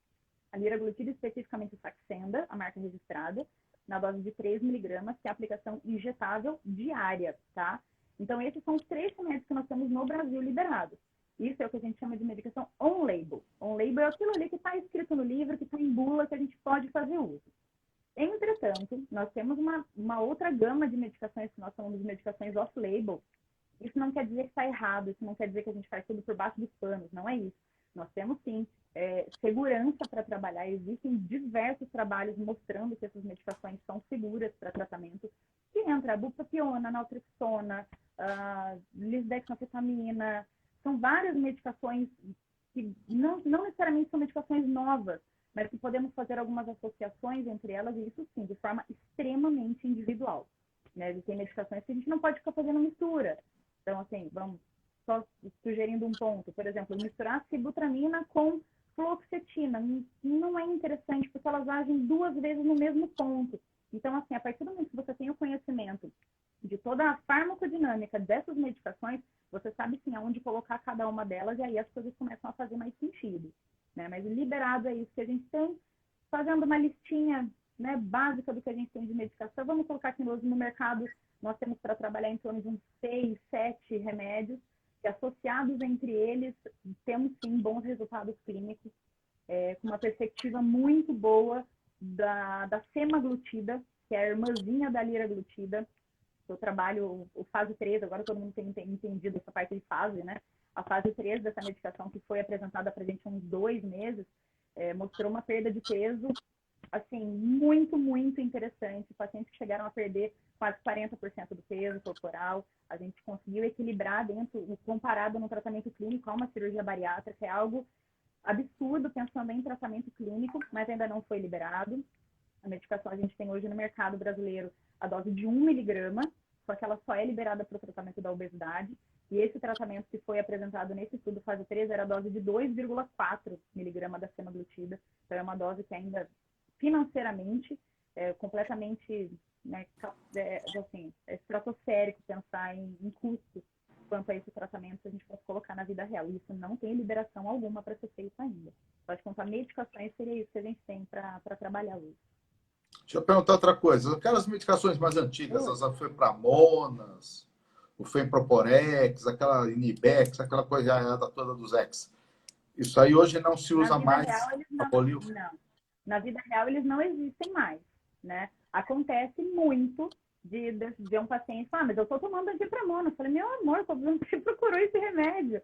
Speaker 3: A liraglutida, especificamente o Saxenda, a marca registrada, na dose de 3 miligramas, que é a aplicação injetável diária, tá? Então, esses são os três remédios que nós temos no Brasil liberados. Isso é o que a gente chama de medicação on-label. On-label é aquilo ali que está escrito no livro, que está em bula, que a gente pode fazer uso. Entretanto, nós temos uma outra gama de medicações que nós chamamos de medicações off-label, Isso não quer dizer que está errado, isso não quer dizer que a gente faz tudo por baixo dos panos, não é isso. Nós temos, sim, segurança para trabalhar. Existem diversos trabalhos mostrando que essas medicações são seguras para tratamento, que entra a bupropiona, naltrexona, lisdexamfetamina. São várias medicações que não necessariamente são medicações novas, mas que podemos fazer algumas associações entre elas, e isso sim, de forma extremamente individual. Né? E tem medicações que a gente não pode ficar fazendo mistura. Então, assim, vamos só sugerindo um ponto. Por exemplo, misturar sibutramina com fluoxetina não é interessante, porque elas agem 2 vezes no mesmo ponto. Então, assim, a partir do momento que você tem o conhecimento de toda a farmacodinâmica dessas medicações, você sabe sim aonde colocar cada uma delas, e aí as coisas começam a fazer mais sentido. Né? Mas liberado é isso que a gente tem, fazendo uma listinha, né, básica do que a gente tem de medicação. Vamos colocar aqui no mercado, nós temos para trabalhar em torno de uns 6, 7 remédios, e associados entre eles, temos sim bons resultados clínicos, com uma perspectiva muito boa da semaglutida, que é a irmãzinha da liraglutida. Eu trabalho o fase 3, agora todo mundo tem entendido essa parte de fase, né? A fase 3 dessa medicação, que foi apresentada para a gente há uns 2 meses, mostrou uma perda de peso, assim, muito, muito interessante. Pacientes que chegaram a perder quase 40% do peso corporal. A gente conseguiu equilibrar dentro, comparado no tratamento clínico a uma cirurgia bariátrica. É algo absurdo pensando em tratamento clínico, mas ainda não foi liberado. A medicação a gente tem hoje no mercado brasileiro a dose de 1 miligrama, só que ela só é liberada para o tratamento da obesidade. E esse tratamento que foi apresentado nesse estudo fase 3 era a dose de 2,4 miligrama da semaglutida. Então é uma dose que ainda financeiramente completamente, né, assim, estratosférico pensar em custos quanto a esse tratamento que a gente pode colocar na vida real. Isso não tem liberação alguma para ser feito ainda. Pode contar medicações, seria isso que a gente tem para trabalhar hoje.
Speaker 1: Deixa eu perguntar outra coisa. Aquelas medicações mais antigas, as anfepramonas, o Femproporex, aquela Inibex, aquela coisa toda dos ex. Isso aí hoje não se usa mais.
Speaker 3: Não. Na vida real, eles não existem mais, né? Acontece muito de um paciente falar, mas eu estou tomando anfepramona. Eu falei, meu amor, você procurou esse remédio?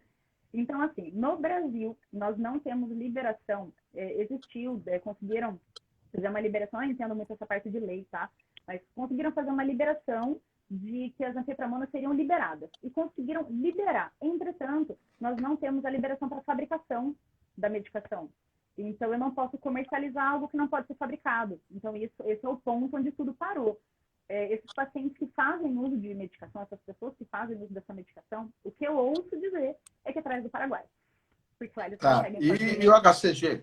Speaker 3: Então, assim, no Brasil, nós não temos liberação. Existiu, conseguiram fazer uma liberação, eu entendo muito essa parte de lei, tá? Mas conseguiram fazer uma liberação de que as anfepramonas seriam liberadas. E conseguiram liberar. Entretanto, nós não temos a liberação para a fabricação da medicação. Então, eu não posso comercializar algo que não pode ser fabricado. Então, esse é o ponto onde tudo parou. Esses pacientes que fazem uso de medicação, essas pessoas que fazem uso dessa medicação, o que eu ouço dizer é que é atrás do Paraguai. Porque lá eles conseguem fazer...
Speaker 1: E o HCG?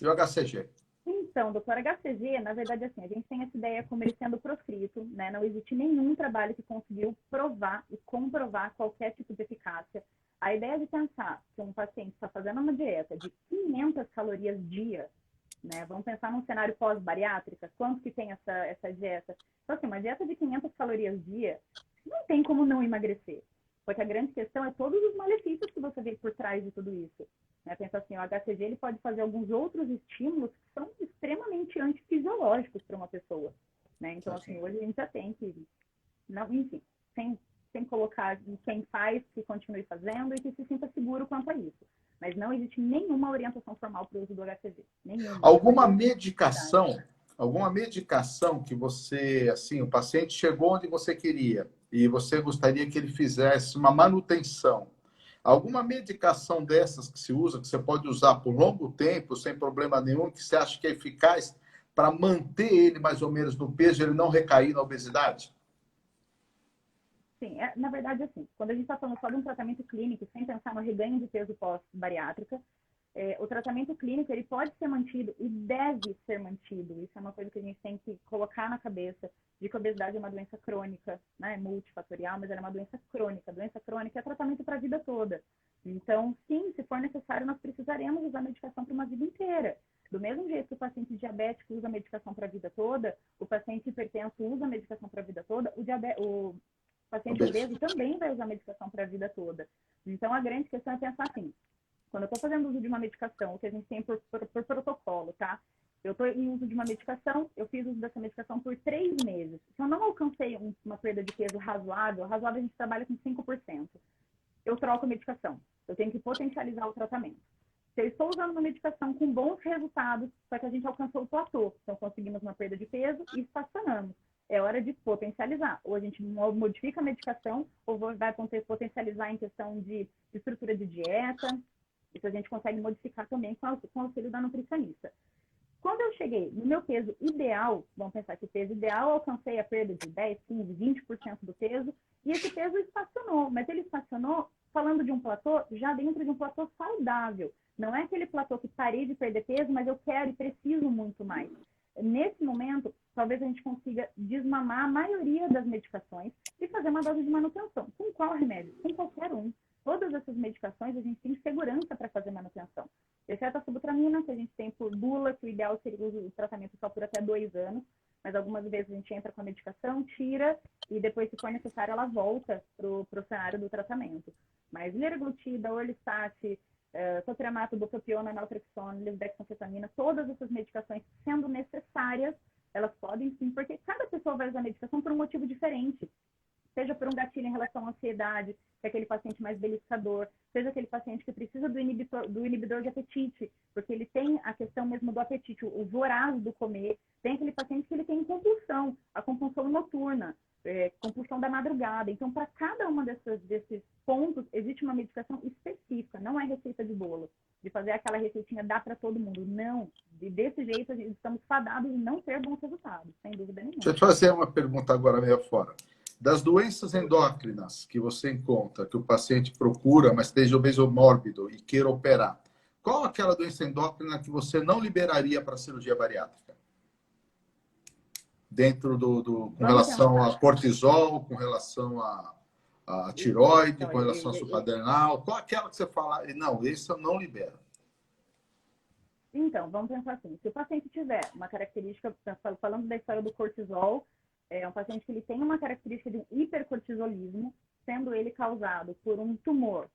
Speaker 1: E o HCG?
Speaker 3: Então, doutor, HCG, na verdade, assim, a gente tem essa ideia como ele sendo proscrito, né? Não existe nenhum trabalho que conseguiu provar e comprovar qualquer tipo de eficácia. A ideia de pensar que um paciente está fazendo uma dieta de 500 calorias dia, né? Vamos pensar num cenário pós-bariátrica, quanto que tem essa dieta? Então, assim, uma dieta de 500 calorias dia não tem como não emagrecer. Porque a grande questão é todos os malefícios que você vê por trás de tudo isso. Né? Pensa assim, o HCG ele pode fazer alguns outros estímulos que são extremamente antifisiológicos para uma pessoa. Né? Então, assim, hoje a gente já tem que... Não, enfim, sem colocar quem faz, que continue fazendo e que se sinta seguro quanto a isso. Mas não existe nenhuma orientação formal para o uso do HCG. Nenhuma.
Speaker 1: Alguma medicação que você, assim, o paciente chegou onde você queria e você gostaria que ele fizesse uma manutenção. Alguma medicação dessas que se usa, que você pode usar por longo tempo, sem problema nenhum, que você acha que é eficaz para manter ele mais ou menos no peso e ele não recair na obesidade?
Speaker 3: Sim, na verdade, assim, quando a gente está falando só de um tratamento clínico, sem pensar no reganho de peso pós-bariátrica, o tratamento clínico ele pode ser mantido e deve ser mantido. Isso é uma coisa que a gente tem que colocar na cabeça, de que a obesidade é uma doença crônica, né? Multifatorial, mas ela é uma doença crônica. Doença crônica é tratamento para a vida toda. Então, sim, se for necessário, nós precisaremos usar medicação para uma vida inteira. Do mesmo jeito que o paciente diabético usa medicação para a vida toda, o paciente hipertenso usa medicação para a vida toda, o paciente obeso também vai usar medicação para a vida toda. Então, a grande questão é pensar assim, quando eu estou fazendo uso de uma medicação, o que a gente tem por protocolo, tá? Eu estou em uso de uma medicação, eu fiz uso dessa medicação por 3 meses. Se eu não alcancei uma perda de peso razoável a gente trabalha com 5%. Eu troco a medicação. Eu tenho que potencializar o tratamento. Se eu estou usando uma medicação com bons resultados, só que a gente alcançou o platô, então conseguimos uma perda de peso e estacionamos. É hora de potencializar. Ou a gente modifica a medicação, ou vai potencializar em questão de estrutura de dieta. Isso a gente consegue modificar também com o auxílio da nutricionista. Quando eu cheguei no meu peso ideal, vamos pensar que o peso ideal, eu alcancei a perda de 10, 15, 20% do peso, e esse peso estacionou. Mas ele estacionou falando de um platô, já dentro de um platô saudável. Não é aquele platô que parei de perder peso, mas eu quero e preciso muito mais. Nesse momento, talvez a gente consiga desmamar a maioria das medicações e fazer uma dose de manutenção. Com qual remédio? Com qualquer um. Todas essas medicações a gente tem segurança para fazer manutenção. Exceto a subutramina, que a gente tem por bula, que o ideal seria o tratamento só por até 2 anos, mas algumas vezes a gente entra com a medicação, tira, e depois, se for necessário, ela volta para o cenário do tratamento. Mas liraglutida, orlistat, topiramate, bupropiona, naltrexona, lisdexanfetamina, todas essas medicações, sendo necessárias, elas podem sim, porque cada pessoa vai usar a medicação por um motivo diferente. Seja por um gatilho em relação à ansiedade, que é aquele paciente mais beliscador, seja aquele paciente que precisa do inibidor de apetite, porque ele tem a questão mesmo do apetite, o voraz do comer. Tem aquele paciente que ele tem compulsão, a compulsão noturna, compulsão da madrugada. Então, para cada uma desses pontos, existe uma medicação específica, não é receita de bolo, de fazer aquela receitinha dá para todo mundo. Não, desse jeito estamos fadados em não ter bons resultados, sem dúvida nenhuma.
Speaker 1: Deixa eu te fazer uma pergunta agora meio fora. Das doenças endócrinas que você encontra, que o paciente procura, mas esteja obeso mórbido e queira operar, qual aquela doença endócrina que você não liberaria para cirurgia bariátrica? Dentro com relação a cortisol, com relação a tiroide, com relação a suprarrenal, qual aquela que você fala, não, esse eu não libero?
Speaker 3: Então, vamos pensar assim, se o paciente tiver uma característica, falando da história do cortisol, é um paciente que ele tem uma característica de um hipercortisolismo, sendo ele causado por um tumor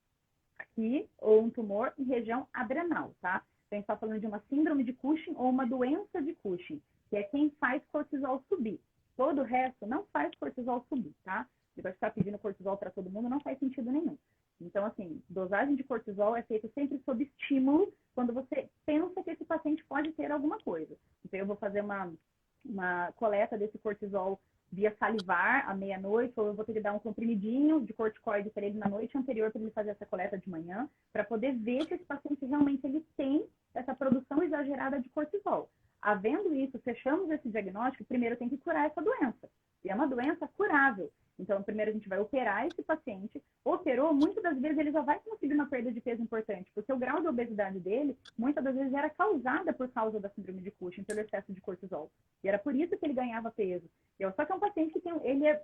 Speaker 3: aqui ou um tumor em região adrenal, tá? Então, a gente está falando de uma síndrome de Cushing ou uma doença de Cushing, que é quem faz cortisol subir. Todo o resto não faz cortisol subir, tá? Ele vai ficar pedindo cortisol para todo mundo, não faz sentido nenhum. Então, assim, dosagem de cortisol é feita sempre sob estímulo, quando você pensa que esse paciente pode ter alguma coisa. Então, eu vou fazer uma coleta desse cortisol via salivar à meia-noite, ou eu vou ter que dar um comprimidinho de corticoide para ele na noite anterior para ele fazer essa coleta de manhã, para poder ver se esse paciente realmente ele tem essa produção exagerada de cortisol. Havendo isso, fechamos esse diagnóstico, primeiro tem que curar essa doença. E é uma doença curável. Então, primeiro a gente vai operar esse paciente. Operou, muitas das vezes ele já vai conseguir uma perda de peso importante, porque o grau de obesidade dele, muitas das vezes, era causada por causa da síndrome de Cushing, pelo excesso de cortisol. E era por isso que ele ganhava peso. Só que é um paciente que ele é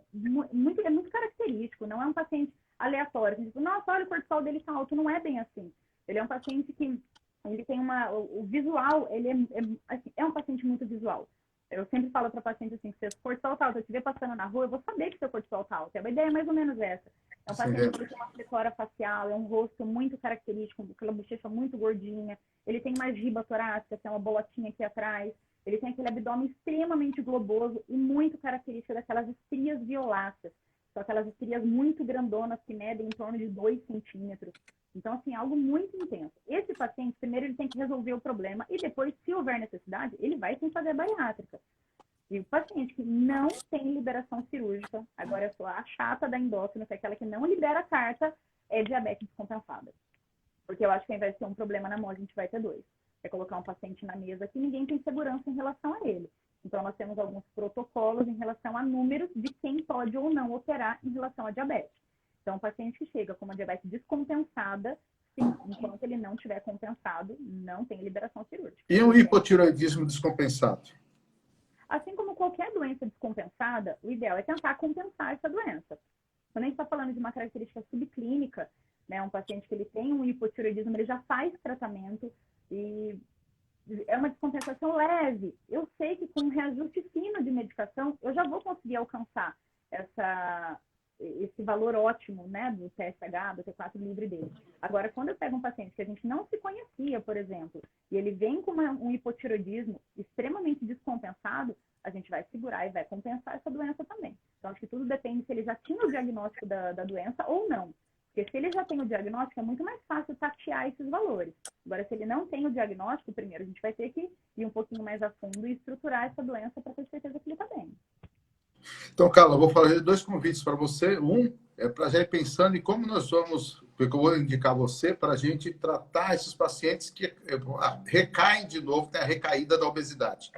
Speaker 3: muito característico, não é um paciente aleatório. A gente diz, nossa, olha, o cortisol dele está alto. Não é bem assim. Ele é um paciente que ele tem o visual, ele é um paciente muito visual. Eu sempre falo para paciente assim, se o cortisol está alto, eu estiver passando na rua, eu vou saber que seu cortisol está alto. A ideia é mais ou menos essa. É um paciente que tem uma flexora facial, é um rosto muito característico, aquela bochecha muito gordinha. Ele tem uma giba torácica, que é uma bolotinha aqui atrás. Ele tem aquele abdômen extremamente globoso e muito característico daquelas estrias violáceas. São aquelas estrias muito grandonas que medem em torno de 2 centímetros. Então, assim, algo muito intenso. Esse paciente, primeiro, ele tem que resolver o problema e depois, se houver necessidade, ele vai sem fazer bariátrica. E o paciente que não tem liberação cirúrgica, agora eu sou a chata da endócrina, que é aquela que não libera a carta, é diabetes descompensada. Porque eu acho que ao invés de ter um problema na mão, a gente vai ter 2. É colocar um paciente na mesa que ninguém tem segurança em relação a ele. Então, nós temos alguns protocolos em relação a números de quem pode ou não operar em relação a diabetes. Então, o paciente que chega com uma diabetes descompensada, sim, enquanto ele não tiver compensado, não tem liberação cirúrgica.
Speaker 1: E um hipotireoidismo descompensado?
Speaker 3: Assim como qualquer doença descompensada, o ideal é tentar compensar essa doença. Quando a gente está falando de uma característica subclínica, né, um paciente que ele tem um hipotireoidismo, ele já faz tratamento e é uma descompensação leve. Eu sei que com um reajuste fino de medicação, eu já vou conseguir alcançar esse valor ótimo, né, do TSH, do T4 livre dele. Agora, quando eu pego um paciente que a gente não se conhecia, por exemplo, e ele vem com um hipotireoidismo extremamente descompensado, a gente vai segurar e vai compensar essa doença também. Então, acho que tudo depende se ele já tinha o diagnóstico da doença ou não. Porque se ele já tem o diagnóstico, é muito mais fácil tatear esses valores. Agora, se ele não tem o diagnóstico, primeiro a gente vai ter que ir um pouquinho mais a fundo e estruturar essa doença para ter certeza que ele está bem.
Speaker 1: Então, Carla, eu vou fazer 2 convites para você. Um é para já ir pensando em como nós vamos, porque eu vou indicar você para a gente tratar esses pacientes que recaem de novo, tem a recaída da obesidade.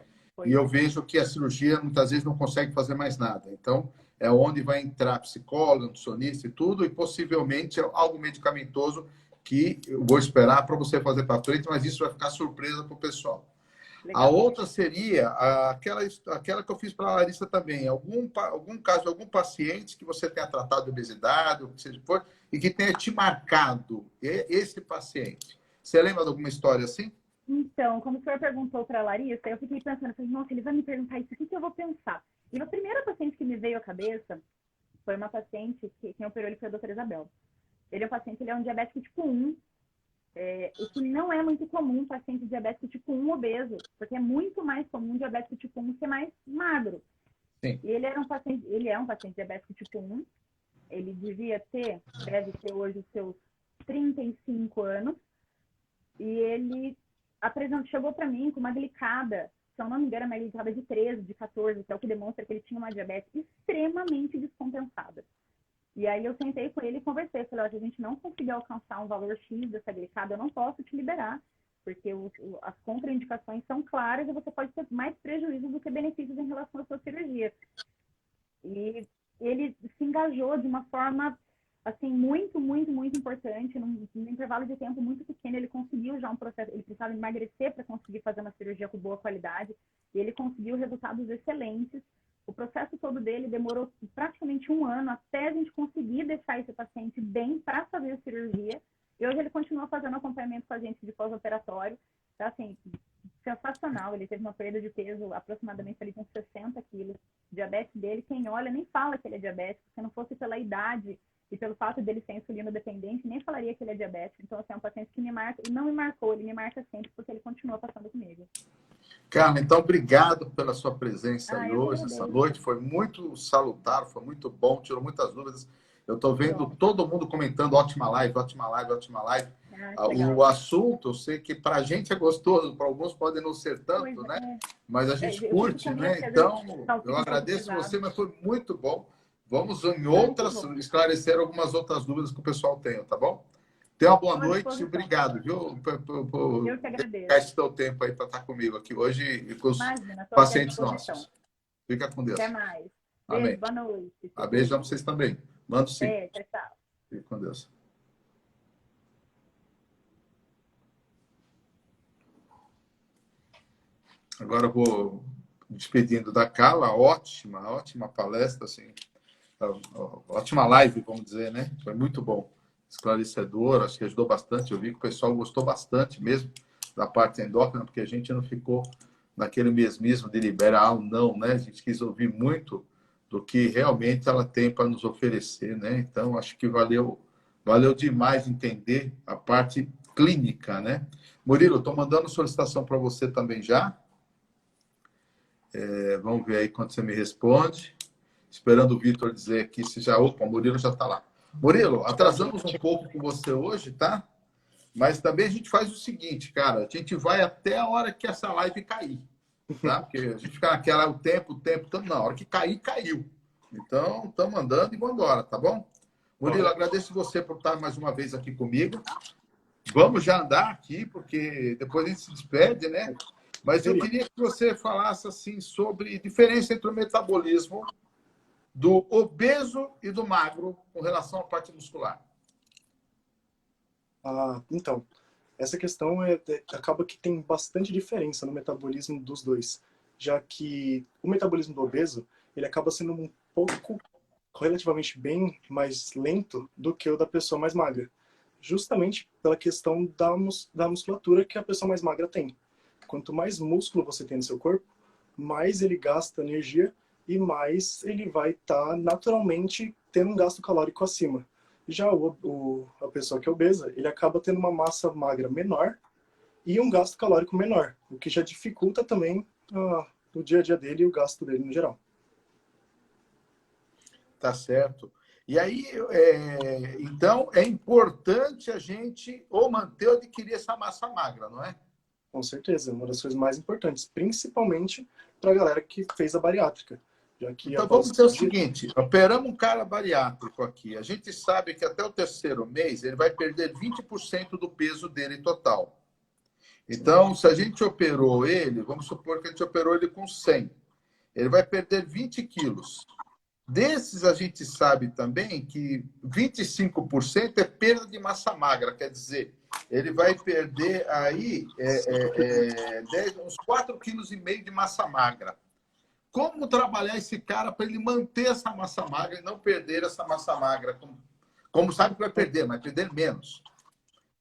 Speaker 1: E eu vejo que a cirurgia muitas vezes não consegue fazer mais nada. Então, é onde vai entrar psicólogo, nutricionista e tudo, e possivelmente algo medicamentoso que eu vou esperar para você fazer para frente, mas isso vai ficar surpresa para o pessoal. Legal. A outra seria aquela que eu fiz para a Larissa também. Algum caso de algum paciente que você tenha tratado de obesidade, ou que seja for, e que tenha te marcado esse paciente. Você lembra de alguma história assim?
Speaker 3: Então, como o senhor perguntou para a Larissa, eu fiquei pensando, falei, nossa, ele vai me perguntar isso, o que eu vou pensar? E a primeira paciente que me veio à cabeça foi uma paciente que quem operou ele foi a doutora Isabel. Ele é um paciente, ele é um diabético tipo 1, o que não é muito comum paciente diabético tipo 1 obeso, porque é muito mais comum diabético tipo 1 ser mais magro. Sim. E ele é um paciente diabético tipo 1, ele deve ter hoje os seus 35 anos, e ele chegou para mim com uma glicada, se eu não me engano, uma glicada de 13, de 14, que é o que demonstra que ele tinha uma diabetes extremamente descompensada. E aí eu sentei com ele e conversei. Falei, olha, a gente não conseguiu alcançar um valor X dessa glicada, eu não posso te liberar, porque as contraindicações são claras e você pode ter mais prejuízo do que benefícios em relação à sua cirurgia. E ele se engajou de uma forma, assim, muito, muito, muito importante. Num intervalo de tempo muito pequeno, ele conseguiu já um processo, ele precisava emagrecer para conseguir fazer uma cirurgia com boa qualidade, e ele conseguiu resultados excelentes. O processo todo dele demorou praticamente 1 ano até a gente conseguir deixar esse paciente bem para fazer a cirurgia. E hoje ele continua fazendo acompanhamento com a gente de pós-operatório. Então, assim, sensacional. Ele teve uma perda de peso aproximadamente ali com 60 quilos. O diabetes dele, quem olha nem fala que ele é diabético. Se não fosse pela idade e pelo fato dele ser insulino dependente, nem falaria que ele é diabético. Então, assim, é um paciente que me marca, e não me marcou, ele me marca sempre porque ele continua passando comigo.
Speaker 1: Carla, então, obrigado pela sua presença aí hoje, essa noite. Foi muito salutar, foi muito bom, tirou muitas dúvidas. Eu estou vendo todo mundo comentando ótima live, ótima live, ótima live. O assunto, eu sei que para a gente é gostoso, para alguns pode não ser tanto, né? Mas a gente curte, né? Então, eu agradeço você, mas foi muito bom. Vamos em esclarecer algumas outras dúvidas que o pessoal tem, tá bom? Tenha uma boa noite e obrigado, viu?
Speaker 3: Eu que agradeço.
Speaker 1: Dedicar esse teu tempo aí para estar comigo aqui hoje e com os pacientes nossos. Fica com Deus.
Speaker 3: Até mais.
Speaker 1: Amém.
Speaker 3: Beijo, boa noite.
Speaker 1: Beijo para vocês também. Mando sim.
Speaker 3: Tchau, tchau.
Speaker 1: Fique com Deus. Agora eu vou despedindo da Carla. Ótima palestra, assim. Ótima live, vamos dizer, né? Foi muito bom. Esclarecedor, acho que ajudou bastante. Eu vi que o pessoal gostou bastante mesmo da parte endócrina, porque a gente não ficou naquele mesmismo de liberar ou não, né? A gente quis ouvir muito do que realmente ela tem para nos oferecer, né? Então, acho que valeu demais entender a parte clínica, né? Murilo, estou mandando solicitação para você também já. Vamos ver aí quando você me responde. Esperando o Vitor dizer aqui se já... Opa, o Murilo já está lá. Murilo, atrasamos um pouco com você hoje, tá? Mas também a gente faz o seguinte, cara. A gente vai até a hora que essa live cair, tá? Porque a gente fica naquela, o tempo, na hora que cair, caiu. Então, estamos andando e vamos embora, tá bom? Murilo, agradeço você por estar mais uma vez aqui comigo. Vamos já andar aqui, porque depois a gente se despede, né? Mas eu queria que você falasse, assim, sobre a diferença entre o metabolismo do obeso e do magro com relação à parte muscular.
Speaker 4: Então, essa questão acaba que tem bastante diferença no metabolismo dos dois, já que o metabolismo do obeso ele acaba sendo um pouco, relativamente bem mais lento do que o da pessoa mais magra, justamente pela questão da musculatura que a pessoa mais magra tem. Quanto mais músculo você tem no seu corpo, mais ele gasta energia e mais ele vai estar naturalmente tendo um gasto calórico acima. Já a pessoa que é obesa, ele acaba tendo uma massa magra menor e um gasto calórico menor, o que já dificulta também o dia a dia dele e o gasto dele no geral.
Speaker 1: Tá certo. E aí, então, é importante a gente ou manter ou adquirir essa massa magra, não é?
Speaker 4: Com certeza, uma das coisas mais importantes, principalmente para a galera que fez a bariátrica. Já que
Speaker 1: Então, vamos dizer o seguinte, operamos um cara bariátrico aqui. A gente sabe que até o terceiro mês ele vai perder 20% do peso dele total. Então, se a gente operou ele, vamos supor que a gente operou ele com 100. Ele vai perder 20 quilos. Desses, a gente sabe também que 25% é perda de massa magra, quer dizer, ele vai perder aí uns 4,5 kg de massa magra. Como trabalhar esse cara para ele manter essa massa magra e não perder essa massa magra? Como sabe que vai perder, mas perder menos.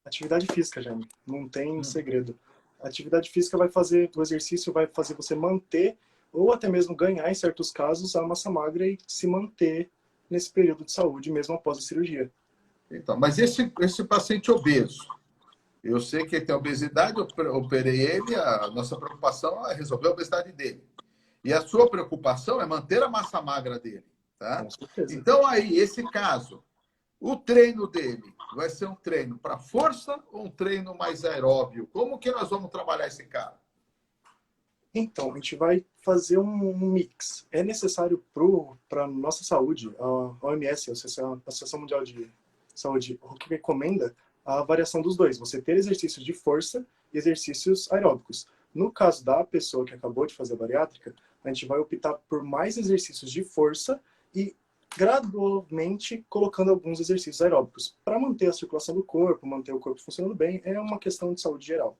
Speaker 4: Atividade física, Jaime, não tem segredo. A atividade física vai fazer, o exercício vai fazer você manter ou até mesmo ganhar, em certos casos, a massa magra e se manter nesse período de saúde, mesmo após a cirurgia.
Speaker 1: Então, mas esse paciente obeso, eu sei que ele tem obesidade, eu operei ele, a nossa preocupação é resolver a obesidade dele. E a sua preocupação é manter a massa magra dele, tá?
Speaker 4: Com certeza.
Speaker 1: Então, aí, esse caso, o treino dele vai ser um treino para força ou um treino mais aeróbio? Como que nós vamos trabalhar esse cara?
Speaker 4: Então, a gente vai fazer um mix. É necessário para a nossa saúde, a OMS, a Associação Mundial de Saúde, o que recomenda a variação dos dois. Você ter exercícios de força e exercícios aeróbicos. No caso da pessoa que acabou de fazer a bariátrica, a gente vai optar por mais exercícios de força e gradualmente colocando alguns exercícios aeróbicos para manter a circulação do corpo, manter o corpo funcionando bem. É uma questão de saúde geral.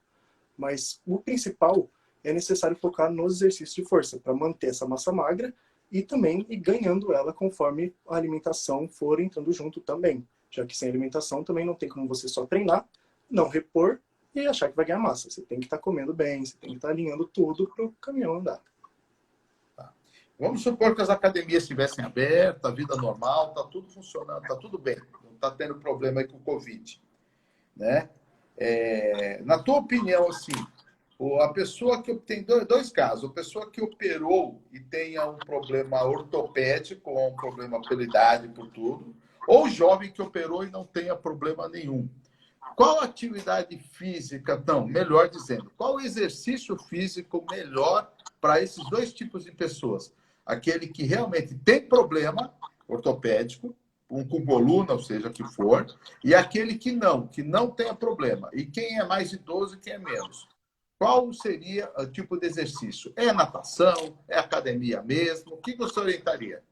Speaker 4: Mas o principal é necessário focar nos exercícios de força para manter essa massa magra e também ir ganhando ela conforme a alimentação for entrando junto também. Já que sem alimentação também não tem como você só treinar, não repor e achar que vai ganhar massa. Você tem que estar comendo bem, você tem que estar alinhando tudo para o caminhão andar.
Speaker 1: Tá. Vamos supor que as academias estivessem abertas, a vida normal, está tudo funcionando, está tudo bem, não está tendo problema aí com o Covid, né? Na tua opinião, assim, a pessoa que tem dois casos, a pessoa que operou e tenha um problema ortopédico, ou um problema pela idade, por tudo, ou o jovem que operou e não tenha problema nenhum. Qual atividade física, não, melhor dizendo, qual exercício físico melhor para esses dois tipos de pessoas? Aquele que realmente tem problema ortopédico, com coluna, ou seja, que for, e aquele que não tenha problema. E quem é mais idoso e quem é menos. Qual seria o tipo de exercício? É natação? É academia mesmo? O que você orientaria?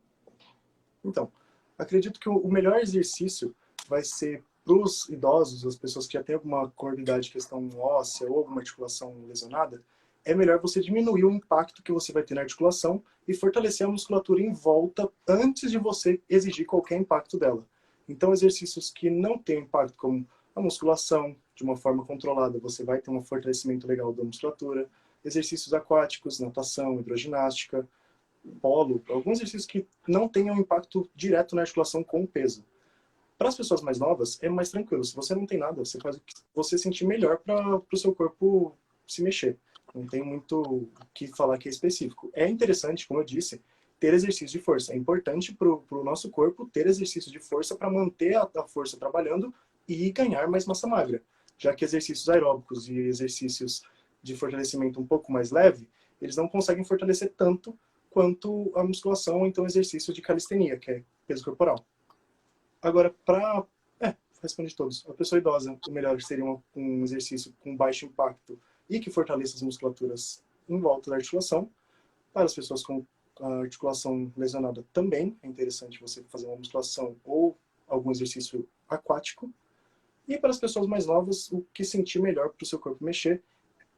Speaker 4: Então, acredito que o melhor exercício vai ser para os idosos, as pessoas que já têm alguma comorbidade, questão óssea ou alguma articulação lesionada, é melhor você diminuir o impacto que você vai ter na articulação e fortalecer a musculatura em volta antes de você exigir qualquer impacto dela. Então, exercícios que não têm impacto, como a musculação, de uma forma controlada, você vai ter um fortalecimento legal da musculatura. Exercícios aquáticos, natação, hidroginástica, polo, alguns exercícios que não tenham impacto direto na articulação com o peso. Para as pessoas mais novas, é mais tranquilo. Se você não tem nada, você faz o que você sentir melhor para o seu corpo se mexer. Não tem muito o que falar que é específico. É interessante, como eu disse, ter exercício de força. É importante para o nosso corpo ter exercício de força para manter a força trabalhando e ganhar mais massa magra. Já que exercícios aeróbicos e exercícios de fortalecimento um pouco mais leve, eles não conseguem fortalecer tanto quanto a musculação ou então exercício de calistenia, que é peso corporal. Agora, responde todos. A pessoa idosa, o melhor seria um exercício com baixo impacto e que fortaleça as musculaturas em volta da articulação. Para as pessoas com a articulação lesionada também é interessante você fazer uma musculação ou algum exercício aquático. E para as pessoas mais novas, o que sentir melhor para o seu corpo mexer,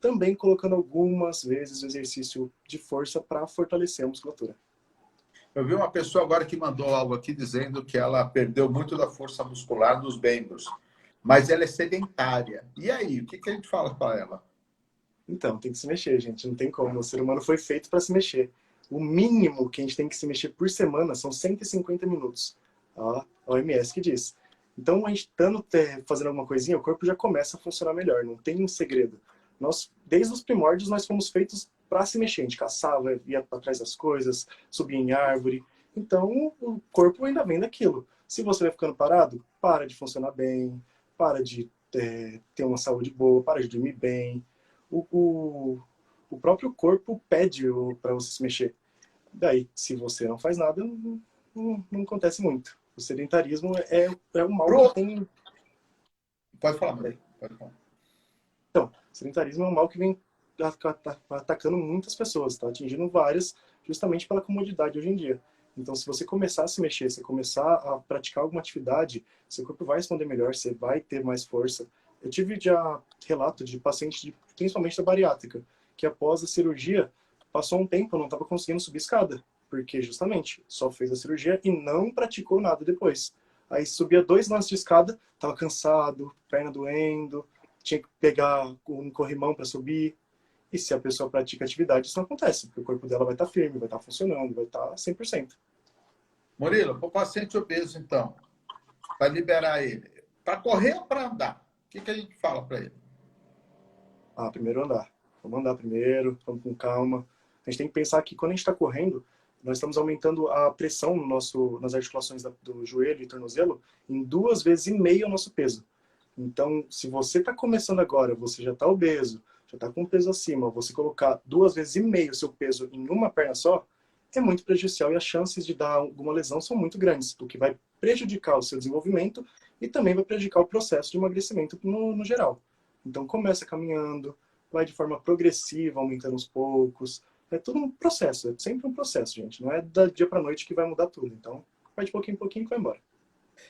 Speaker 4: também colocando algumas vezes o exercício de força para fortalecer a musculatura.
Speaker 1: Eu vi uma pessoa agora que mandou algo aqui dizendo que ela perdeu muito da força muscular dos membros, mas ela é sedentária. E aí, o que a gente fala para ela?
Speaker 4: Então, tem que se mexer, gente. Não tem como. O ser humano foi feito para se mexer. O mínimo que a gente tem que se mexer por semana são 150 minutos. A OMS que diz. Então, a gente estando fazendo alguma coisinha, o corpo já começa a funcionar melhor. Não tem um segredo. Nós, desde os primórdios, nós fomos feitos para se mexer. A gente caçava, ia atrás das coisas, subia em árvore. Então, o corpo ainda vem daquilo. Se você vai ficando parado, para de funcionar bem, para de ter uma saúde boa, para de dormir bem. O próprio corpo pede para você se mexer. Daí, se você não faz nada, não acontece muito. O sedentarismo é um mal que tem...
Speaker 1: Pode falar, Maria. Pode falar.
Speaker 4: Então, o sedentarismo é um mal que vem atacando muitas pessoas, está atingindo várias, justamente pela comodidade hoje em dia. Então, se você começar a se mexer, se começar a praticar alguma atividade, seu corpo vai responder melhor, você vai ter mais força. Eu tive já relato de pacientes, principalmente da bariátrica, que após a cirurgia, passou um tempo, não estava conseguindo subir escada, porque justamente só fez a cirurgia e não praticou nada depois. Aí subia 2 lances de escada, estava cansado, perna doendo, tinha que pegar um corrimão para subir. E se a pessoa pratica atividade, isso não acontece, porque o corpo dela vai estar firme, vai estar funcionando, vai estar 100%.
Speaker 1: Murilo, para o paciente obeso, então, para liberar ele, para correr ou para andar? O que a gente fala para ele?
Speaker 4: Primeiro andar. Vamos andar primeiro, vamos com calma. A gente tem que pensar que quando a gente está correndo, nós estamos aumentando a pressão nas articulações do joelho e tornozelo em 2,5 vezes o nosso peso. Então, se você está começando agora, você já está obeso, já está com peso acima, você colocar 2,5 vezes o seu peso em uma perna só, é muito prejudicial e as chances de dar alguma lesão são muito grandes, o que vai prejudicar o seu desenvolvimento e também vai prejudicar o processo de emagrecimento no geral. Então, começa caminhando, vai de forma progressiva, aumentando aos poucos. É tudo um processo, é sempre um processo, gente. Não é da dia para noite que vai mudar tudo. Então, vai de pouquinho em pouquinho e vai embora.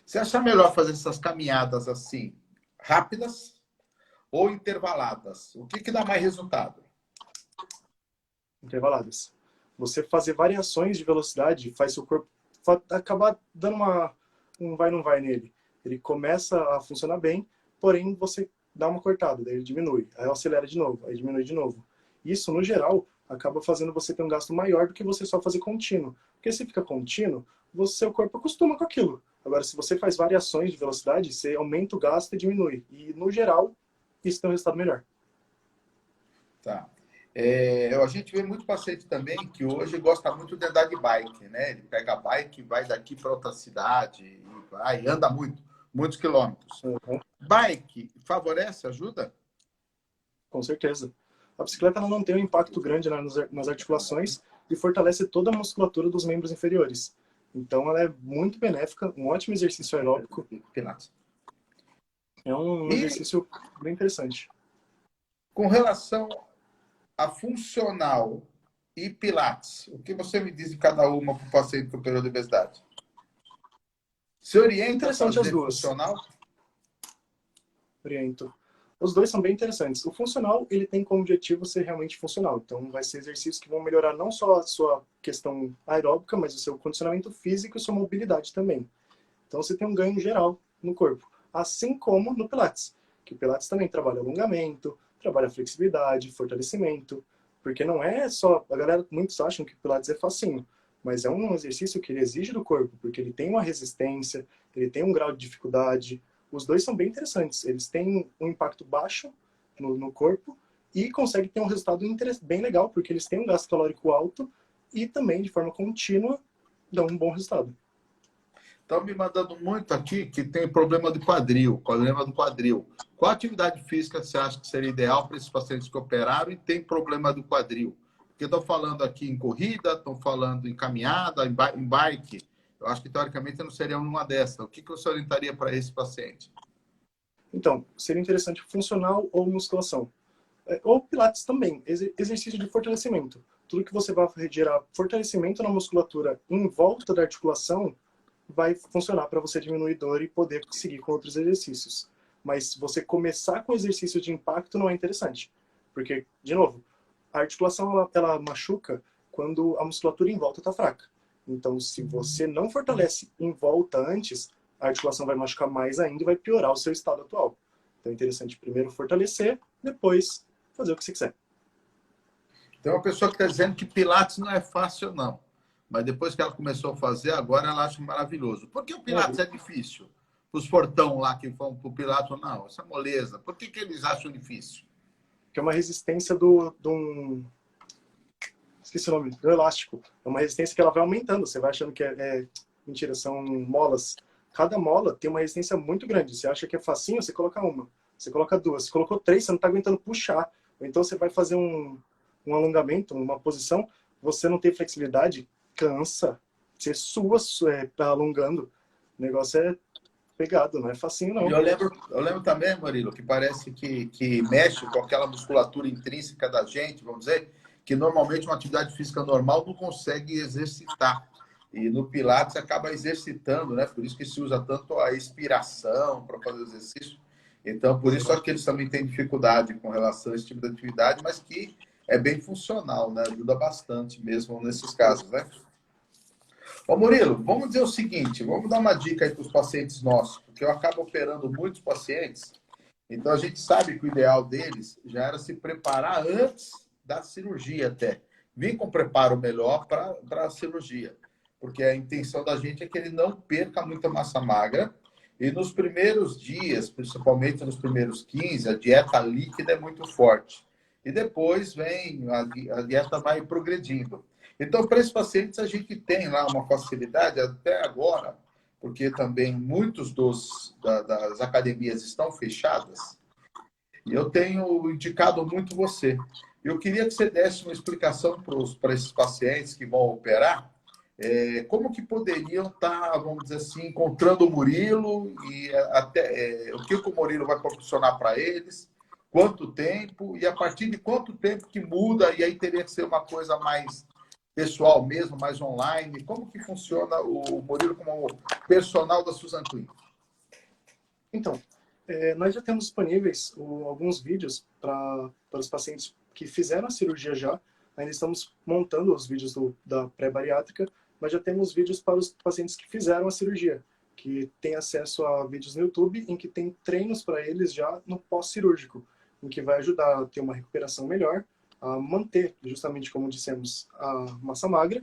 Speaker 1: Você acha melhor fazer essas caminhadas assim, rápidas ou intervaladas? O que dá mais resultado?
Speaker 4: Intervaladas. Você fazer variações de velocidade faz seu corpo acabar dando um vai não vai nele. Ele começa a funcionar bem, porém você dá uma cortada, daí ele diminui, aí acelera de novo, aí diminui de novo. Isso, no geral, acaba fazendo você ter um gasto maior do que você só fazer contínuo. Porque se fica contínuo, seu corpo acostuma com aquilo. Agora, se você faz variações de velocidade, você aumenta o gasto e diminui. E, no geral, isso tem um resultado melhor.
Speaker 1: Tá. A gente vê muito paciente também que hoje gosta muito de andar de bike, né? Ele pega a bike, vai daqui para outra cidade e anda muitos quilômetros.
Speaker 4: Uhum.
Speaker 1: Bike favorece, ajuda?
Speaker 4: Com certeza. A bicicleta ela não tem um impacto grande nas articulações e fortalece toda a musculatura dos membros inferiores. Então, ela é muito benéfica, um ótimo exercício aeróbico.
Speaker 1: Pilates.
Speaker 4: É um exercício bem interessante.
Speaker 1: Com relação a funcional e Pilates, o que você me diz de cada uma para o paciente com período de obesidade? Se orienta a fazer
Speaker 4: as duas.
Speaker 1: Funcional?
Speaker 4: Oriento. Os dois são bem interessantes. O funcional, ele tem como objetivo ser realmente funcional. Então, vai ser exercícios que vão melhorar não só a sua questão aeróbica, mas o seu condicionamento físico e sua mobilidade também. Então, você tem um ganho geral no corpo. Assim como no Pilates, que o Pilates também trabalha alongamento, trabalha flexibilidade, fortalecimento. Porque não é só... A galera, muitos acham que o Pilates é facinho, mas é um exercício que ele exige do corpo, porque ele tem uma resistência, ele tem um grau de dificuldade. Os dois são bem interessantes. Eles têm um impacto baixo no corpo e conseguem ter um resultado bem legal, porque eles têm um gasto calórico alto e também, de forma contínua, dão um bom resultado.
Speaker 1: Estão me mandando muito aqui que tem problema do quadril. Qual atividade física você acha que seria ideal para esses pacientes que operaram e tem problema do quadril? Porque estão falando aqui em corrida, estão falando em caminhada, em bike. Eu acho que, teoricamente, não seria uma dessas. O que você orientaria para esse paciente?
Speaker 4: Então, seria interessante funcional ou musculação. Ou Pilates também, exercício de fortalecimento. Tudo que você vai gerar fortalecimento na musculatura em volta da articulação vai funcionar para você diminuir dor e poder seguir com outros exercícios. Mas você começar com exercício de impacto não é interessante. Porque, de novo, a articulação ela machuca quando a musculatura em volta está fraca. Então, se você não fortalece em volta antes, a articulação vai machucar mais ainda e vai piorar o seu estado atual. Então, é interessante primeiro fortalecer, depois fazer o que você quiser.
Speaker 1: Tem uma pessoa que está dizendo que Pilates não é fácil, não. Mas depois que ela começou a fazer, agora ela acha maravilhoso. Por que o Pilates é difícil? Os portão lá que vão para o Pilates, não, essa moleza. Por que eles acham difícil?
Speaker 4: que é uma resistência esqueci o nome, do elástico. É uma resistência que ela vai aumentando. Você vai achando que mentira, são molas. Cada mola tem uma resistência muito grande. Você acha que é facinho, você coloca uma. Você coloca duas. Você colocou três, você não está aguentando puxar. Ou então você vai fazer um alongamento, uma posição, você não tem flexibilidade, cansa. Você sua alongando. O negócio é pegado, não é facinho não.
Speaker 1: E eu lembro também, Murilo, que parece que mexe com aquela musculatura intrínseca da gente, vamos dizer, que normalmente uma atividade física normal não consegue exercitar. E no Pilates acaba exercitando, né? Por isso que se usa tanto a expiração para fazer exercício. Então, por isso acho que eles também têm dificuldade com relação a esse tipo de atividade, mas que é bem funcional, né? Ajuda bastante mesmo nesses casos, né? Ô Murilo, vamos dizer o seguinte, vamos dar uma dica aí para os pacientes nossos, porque eu acabo operando muitos pacientes, então a gente sabe que o ideal deles já era se preparar antes da cirurgia até. Vir com preparo melhor para a cirurgia, porque a intenção da gente é que ele não perca muita massa magra, e nos primeiros dias, principalmente nos primeiros 15, a dieta líquida é muito forte. E depois vem, a dieta vai progredindo. Então, para esses pacientes, a gente tem lá uma facilidade até agora, porque também muitos das academias estão fechadas, e eu tenho indicado muito você. Eu queria que você desse uma explicação para esses pacientes que vão operar, como que poderiam estar, vamos dizer assim, encontrando o Murilo e até o que o Murilo vai proporcionar para eles, quanto tempo e a partir de quanto tempo que muda, e aí teria que ser uma coisa mais pessoal mesmo, mais online. Como que funciona o Murilo como personal da Susan Clean?
Speaker 4: Então, nós já temos disponíveis alguns vídeos para os pacientes que fizeram a cirurgia já. Ainda estamos montando os vídeos da pré-bariátrica, mas já temos vídeos para os pacientes que fizeram a cirurgia, que têm acesso a vídeos no YouTube, em que tem treinos para eles já no pós-cirúrgico, em que vai ajudar a ter uma recuperação melhor, a manter, justamente como dissemos, a massa magra,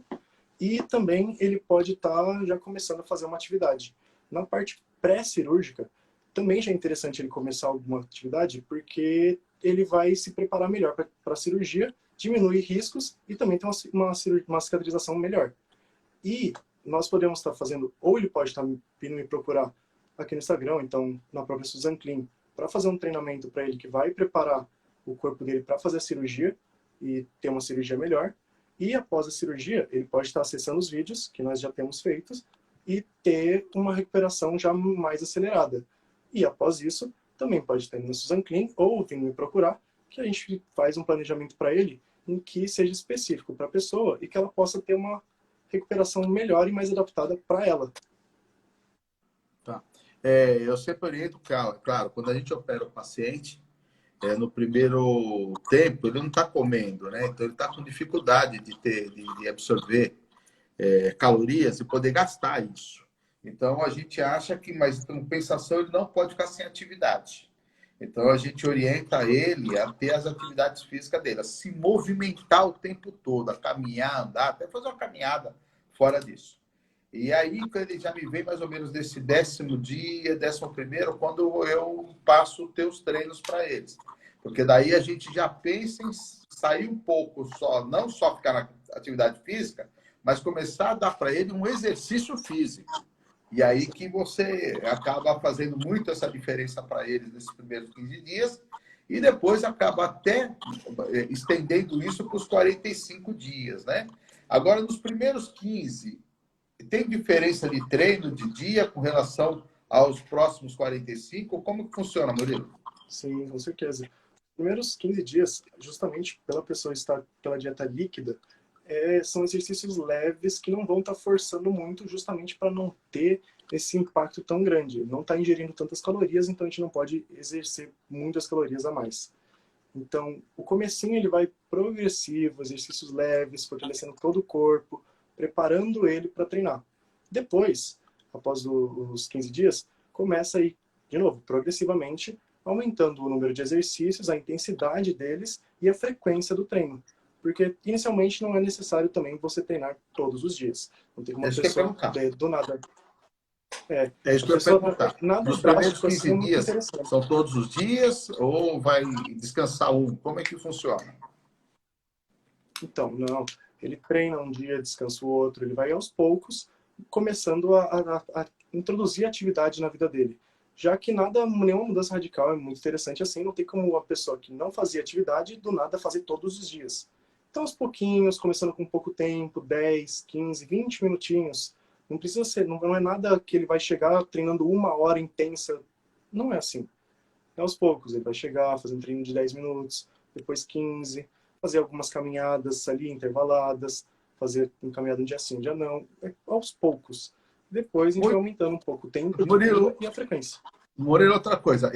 Speaker 4: e também ele pode estar já começando a fazer uma atividade. Na parte pré-cirúrgica, também já é interessante ele começar alguma atividade, porque ele vai se preparar melhor para a cirurgia, diminuir riscos e também ter uma cicatrização melhor. E nós podemos estar fazendo, ou ele pode estar vindo me procurar aqui no Instagram, então na própria Susan Clean, para fazer um treinamento para ele que vai preparar o corpo dele para fazer a cirurgia e ter uma cirurgia melhor. E após a cirurgia, ele pode estar acessando os vídeos que nós já temos feitos e ter uma recuperação já mais acelerada. E após isso, também pode estar indo na Susan Clean ou vir me procurar, que a gente faz um planejamento para ele em que seja específico para a pessoa e que ela possa ter uma recuperação melhor e mais adaptada para ela.
Speaker 1: Tá. Eu sempre oriento, claro, quando a gente opera o paciente, no primeiro tempo ele não está comendo, né? Então ele está com dificuldade de absorver calorias e poder gastar isso. Então a gente acha que, mas em compensação, ele não pode ficar sem atividade. Então a gente orienta ele a ter as atividades físicas dele, a se movimentar o tempo todo, a caminhar, andar, até fazer uma caminhada fora disso. E aí, quando ele já me vem mais ou menos desse 10º dia, 11º, quando eu passo os teus treinos para eles. Porque daí a gente já pensa em sair um pouco só, não só ficar na atividade física, mas começar a dar para ele um exercício físico. E aí que você acaba fazendo muito essa diferença para eles nesses primeiros 15 dias e depois acaba até estendendo isso para os 45 dias, né? Agora, nos primeiros 15, tem diferença de treino de dia com relação aos próximos 45? Como que funciona, Murilo?
Speaker 4: Sim, com certeza. Os primeiros 15 dias, justamente pela pessoa estar pela dieta líquida, são exercícios leves que não vão estar forçando muito, justamente para não ter esse impacto tão grande. Não está ingerindo tantas calorias, então a gente não pode exercer muitas calorias a mais. Então, o comecinho ele vai progressivo, exercícios leves, fortalecendo todo o corpo, preparando ele para treinar. Depois, após os 15 dias, começa aí, de novo, progressivamente, aumentando o número de exercícios, a intensidade deles e a frequência do treino. Porque, inicialmente, não é necessário também você treinar todos os dias. Não tem uma pessoa do nada.
Speaker 1: É isso
Speaker 4: A
Speaker 1: que eu ia
Speaker 4: pessoa,
Speaker 1: perguntar.
Speaker 4: nada
Speaker 1: Nos primeiros
Speaker 4: drástico assim
Speaker 1: 15
Speaker 4: é muito
Speaker 1: dias,
Speaker 4: interessante.
Speaker 1: são todos os dias ou vai descansar um? Como é que funciona?
Speaker 4: Então, não, ele treina um dia, descansa o outro, ele vai aos poucos começando a introduzir atividade na vida dele. Já que nada, nenhuma mudança radical é muito interessante assim, não tem como uma pessoa que não fazia atividade do nada fazer todos os dias. Então, aos pouquinhos, começando com pouco tempo, 10, 15, 20 minutinhos. Não precisa ser, não é nada que ele vai chegar treinando 1 hora intensa. Não é assim. É aos poucos, ele vai chegar, fazer um treino de 10 minutos, depois 15, fazer algumas caminhadas ali intervaladas, fazer uma caminhada um dia sim, um dia não, aos poucos. Depois a gente vai
Speaker 1: Muito,
Speaker 4: aumentando um pouco o tempo de treino
Speaker 1: Murilo,
Speaker 4: e a frequência.
Speaker 1: Moreira, outra coisa.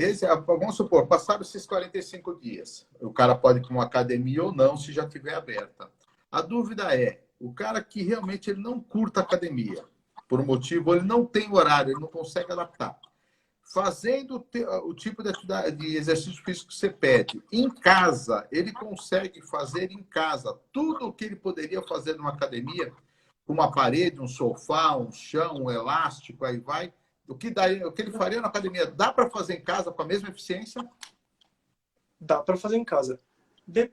Speaker 1: Vamos supor, passaram esses 45 dias. O cara pode ir para uma academia ou não, se já tiver aberta. A dúvida é, o cara que realmente ele não curta academia, por um motivo, ele não tem horário, ele não consegue adaptar. Fazendo o tipo de atividade, de exercício físico que você pede, em casa, ele consegue fazer em casa tudo o que ele poderia fazer numa academia, uma parede, um sofá, um chão, um elástico, aí vai. O que ele faria na academia, dá para fazer em casa com a mesma eficiência?
Speaker 4: Dá para fazer em casa.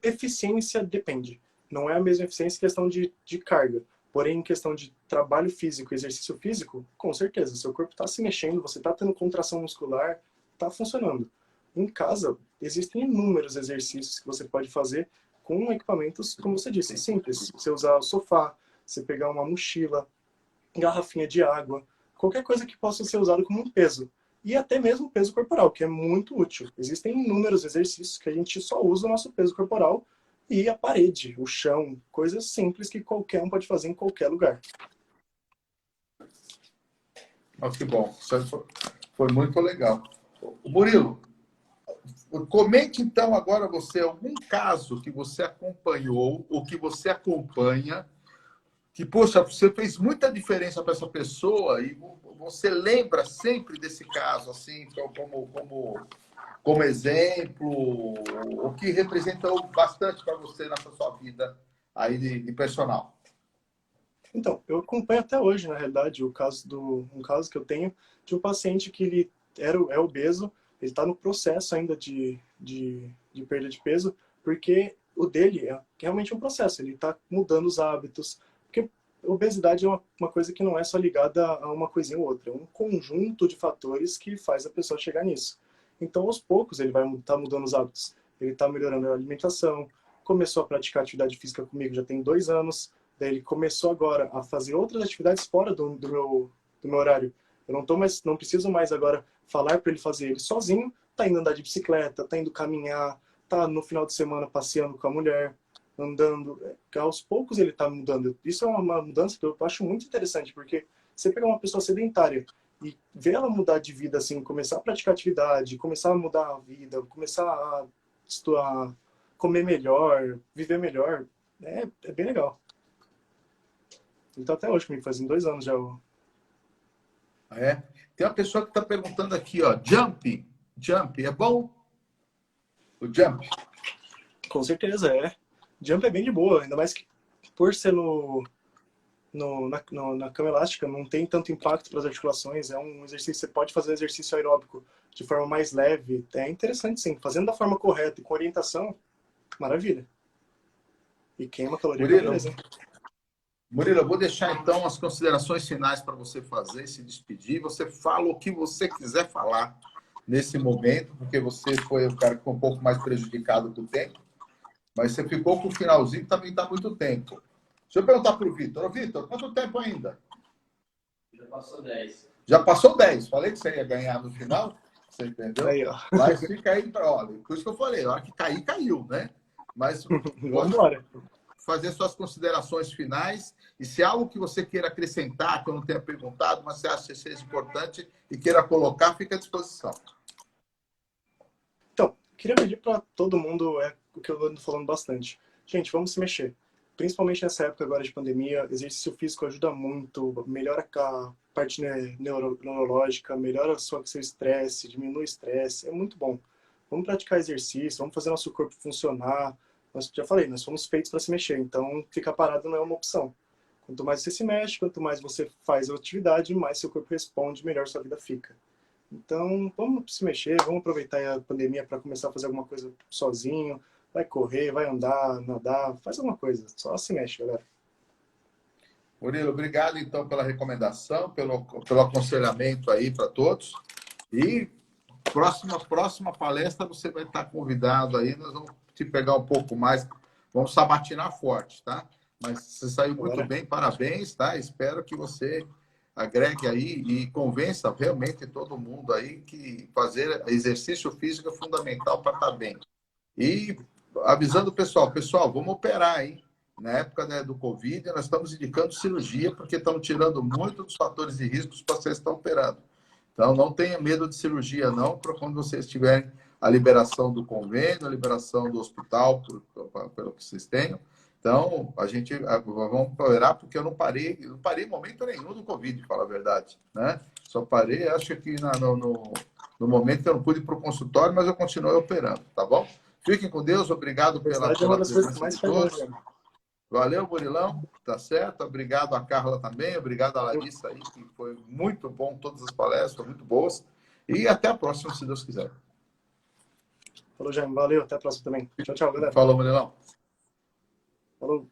Speaker 4: Eficiência depende. Não é a mesma eficiência em questão de carga. Porém, em questão de trabalho físico, exercício físico, com certeza. Seu corpo está se mexendo, você está tendo contração muscular, está funcionando. Em casa, existem inúmeros exercícios que você pode fazer com equipamentos, como você disse, simples. Você usar o sofá, você pegar uma mochila, garrafinha de água, qualquer coisa que possa ser usado como um peso. E até mesmo peso corporal, que é muito útil. Existem inúmeros exercícios que a gente só usa o nosso peso corporal e a parede, o chão, coisas simples que qualquer um pode fazer em qualquer lugar.
Speaker 1: Oh, que bom, foi muito legal. Murilo, comente então agora você algum caso que você acompanhou ou que você acompanha que, poxa, você fez muita diferença para essa pessoa e você lembra sempre desse caso, assim, como exemplo, o que representou bastante para você nessa sua vida aí de personal.
Speaker 4: Então, eu acompanho até hoje, na realidade, um caso que eu tenho de um paciente que ele é obeso, ele está no processo ainda de perda de peso, porque o dele é realmente um processo, ele está mudando os hábitos, porque obesidade é uma coisa que não é só ligada a uma coisinha ou outra, é um conjunto de fatores que faz a pessoa chegar nisso. Então, aos poucos, ele vai estar mudando os hábitos, ele está melhorando a alimentação, começou a praticar atividade física comigo já tem 2 anos, daí ele começou agora a fazer outras atividades fora do meu horário. Eu não preciso mais agora falar para ele fazer. Ele sozinho tá indo andar de bicicleta, tá indo caminhar, tá no final de semana passeando com a mulher, andando. Aos poucos ele tá mudando. Isso é uma mudança que eu acho muito interessante, porque você pegar uma pessoa sedentária e ver ela mudar de vida, assim, começar a praticar atividade, começar a mudar a vida, começar a estudar, comer melhor, viver melhor, é bem legal. Então até hoje comigo, fazem 2 anos já.
Speaker 1: É. Tem uma pessoa que está perguntando aqui, ó, jump é bom? O jump?
Speaker 4: Com certeza, é. Jump é bem de boa, ainda mais que por ser na cama elástica, não tem tanto impacto para as articulações, é um exercício, você pode fazer exercício aeróbico de forma mais leve, é interessante sim, fazendo da forma correta e com orientação, maravilha. E queima caloria, beleza.
Speaker 1: Murilo, eu vou deixar então as considerações finais para você fazer, se despedir. Você fala o que você quiser falar nesse momento, porque você foi o cara que foi um pouco mais prejudicado com o tempo, mas você ficou com o finalzinho que também está muito tempo. Deixa eu perguntar para o Vitor. Ô, Vitor, quanto tempo ainda?
Speaker 5: Já passou 10.
Speaker 1: Já passou 10. Falei que você ia ganhar no final, você entendeu?
Speaker 4: Aí, ó.
Speaker 1: Mas fica aí, olha, por isso que eu falei, a hora que cair, caiu, né? Mas
Speaker 4: Vamos embora.
Speaker 1: Fazer suas considerações finais e se há algo que você queira acrescentar, que eu não tenha perguntado, mas você acha que seja importante e queira colocar, fica à disposição.
Speaker 4: Então, queria pedir para todo mundo, o que eu ando falando bastante. Gente, vamos se mexer. Principalmente nessa época agora de pandemia, exercício físico ajuda muito, melhora a parte neurológica, melhora seu estresse, diminui o estresse, é muito bom. Vamos praticar exercício, vamos fazer nosso corpo funcionar. Já falei, nós fomos feitos para se mexer, então ficar parado não é uma opção. Quanto mais você se mexe, quanto mais você faz a atividade, mais seu corpo responde, melhor sua vida fica. Então, vamos se mexer, vamos aproveitar a pandemia para começar a fazer alguma coisa sozinho. Vai correr, vai andar, nadar, faz alguma coisa. Só se mexe, galera.
Speaker 1: Murilo, obrigado então pela recomendação, pelo aconselhamento aí para todos. E próxima palestra você vai estar convidado aí, nós vamos te pegar um pouco mais, vamos sabatinar forte, tá? Mas você saiu muito bem, parabéns, tá? Espero que você agregue aí e convença realmente todo mundo aí que fazer exercício físico é fundamental para estar bem. E avisando o pessoal, vamos operar, hein? Na época, né, do Covid, nós estamos indicando cirurgia porque estamos tirando muito dos fatores de risco que vocês estão operando. Então, não tenha medo de cirurgia, não, para quando vocês tiverem a liberação do convênio, a liberação do hospital, pelo que vocês tenham. Então, vamos operar, porque eu não parei em momento nenhum do Covid, para falar a verdade, né? Só parei, acho que no momento que eu não pude ir para o consultório, mas eu continuei operando, tá bom? Fiquem com Deus, obrigado pela presença de todos. Valeu, Murilão, tá certo? Obrigado a Carla também, obrigado a Larissa aí, que foi muito bom, todas as palestras foram muito boas. E até a próxima, se Deus quiser.
Speaker 4: Falou, Jaime. Valeu, até a próxima também. Tchau, tchau, galera.
Speaker 1: Falou, Murilão.
Speaker 4: Falou.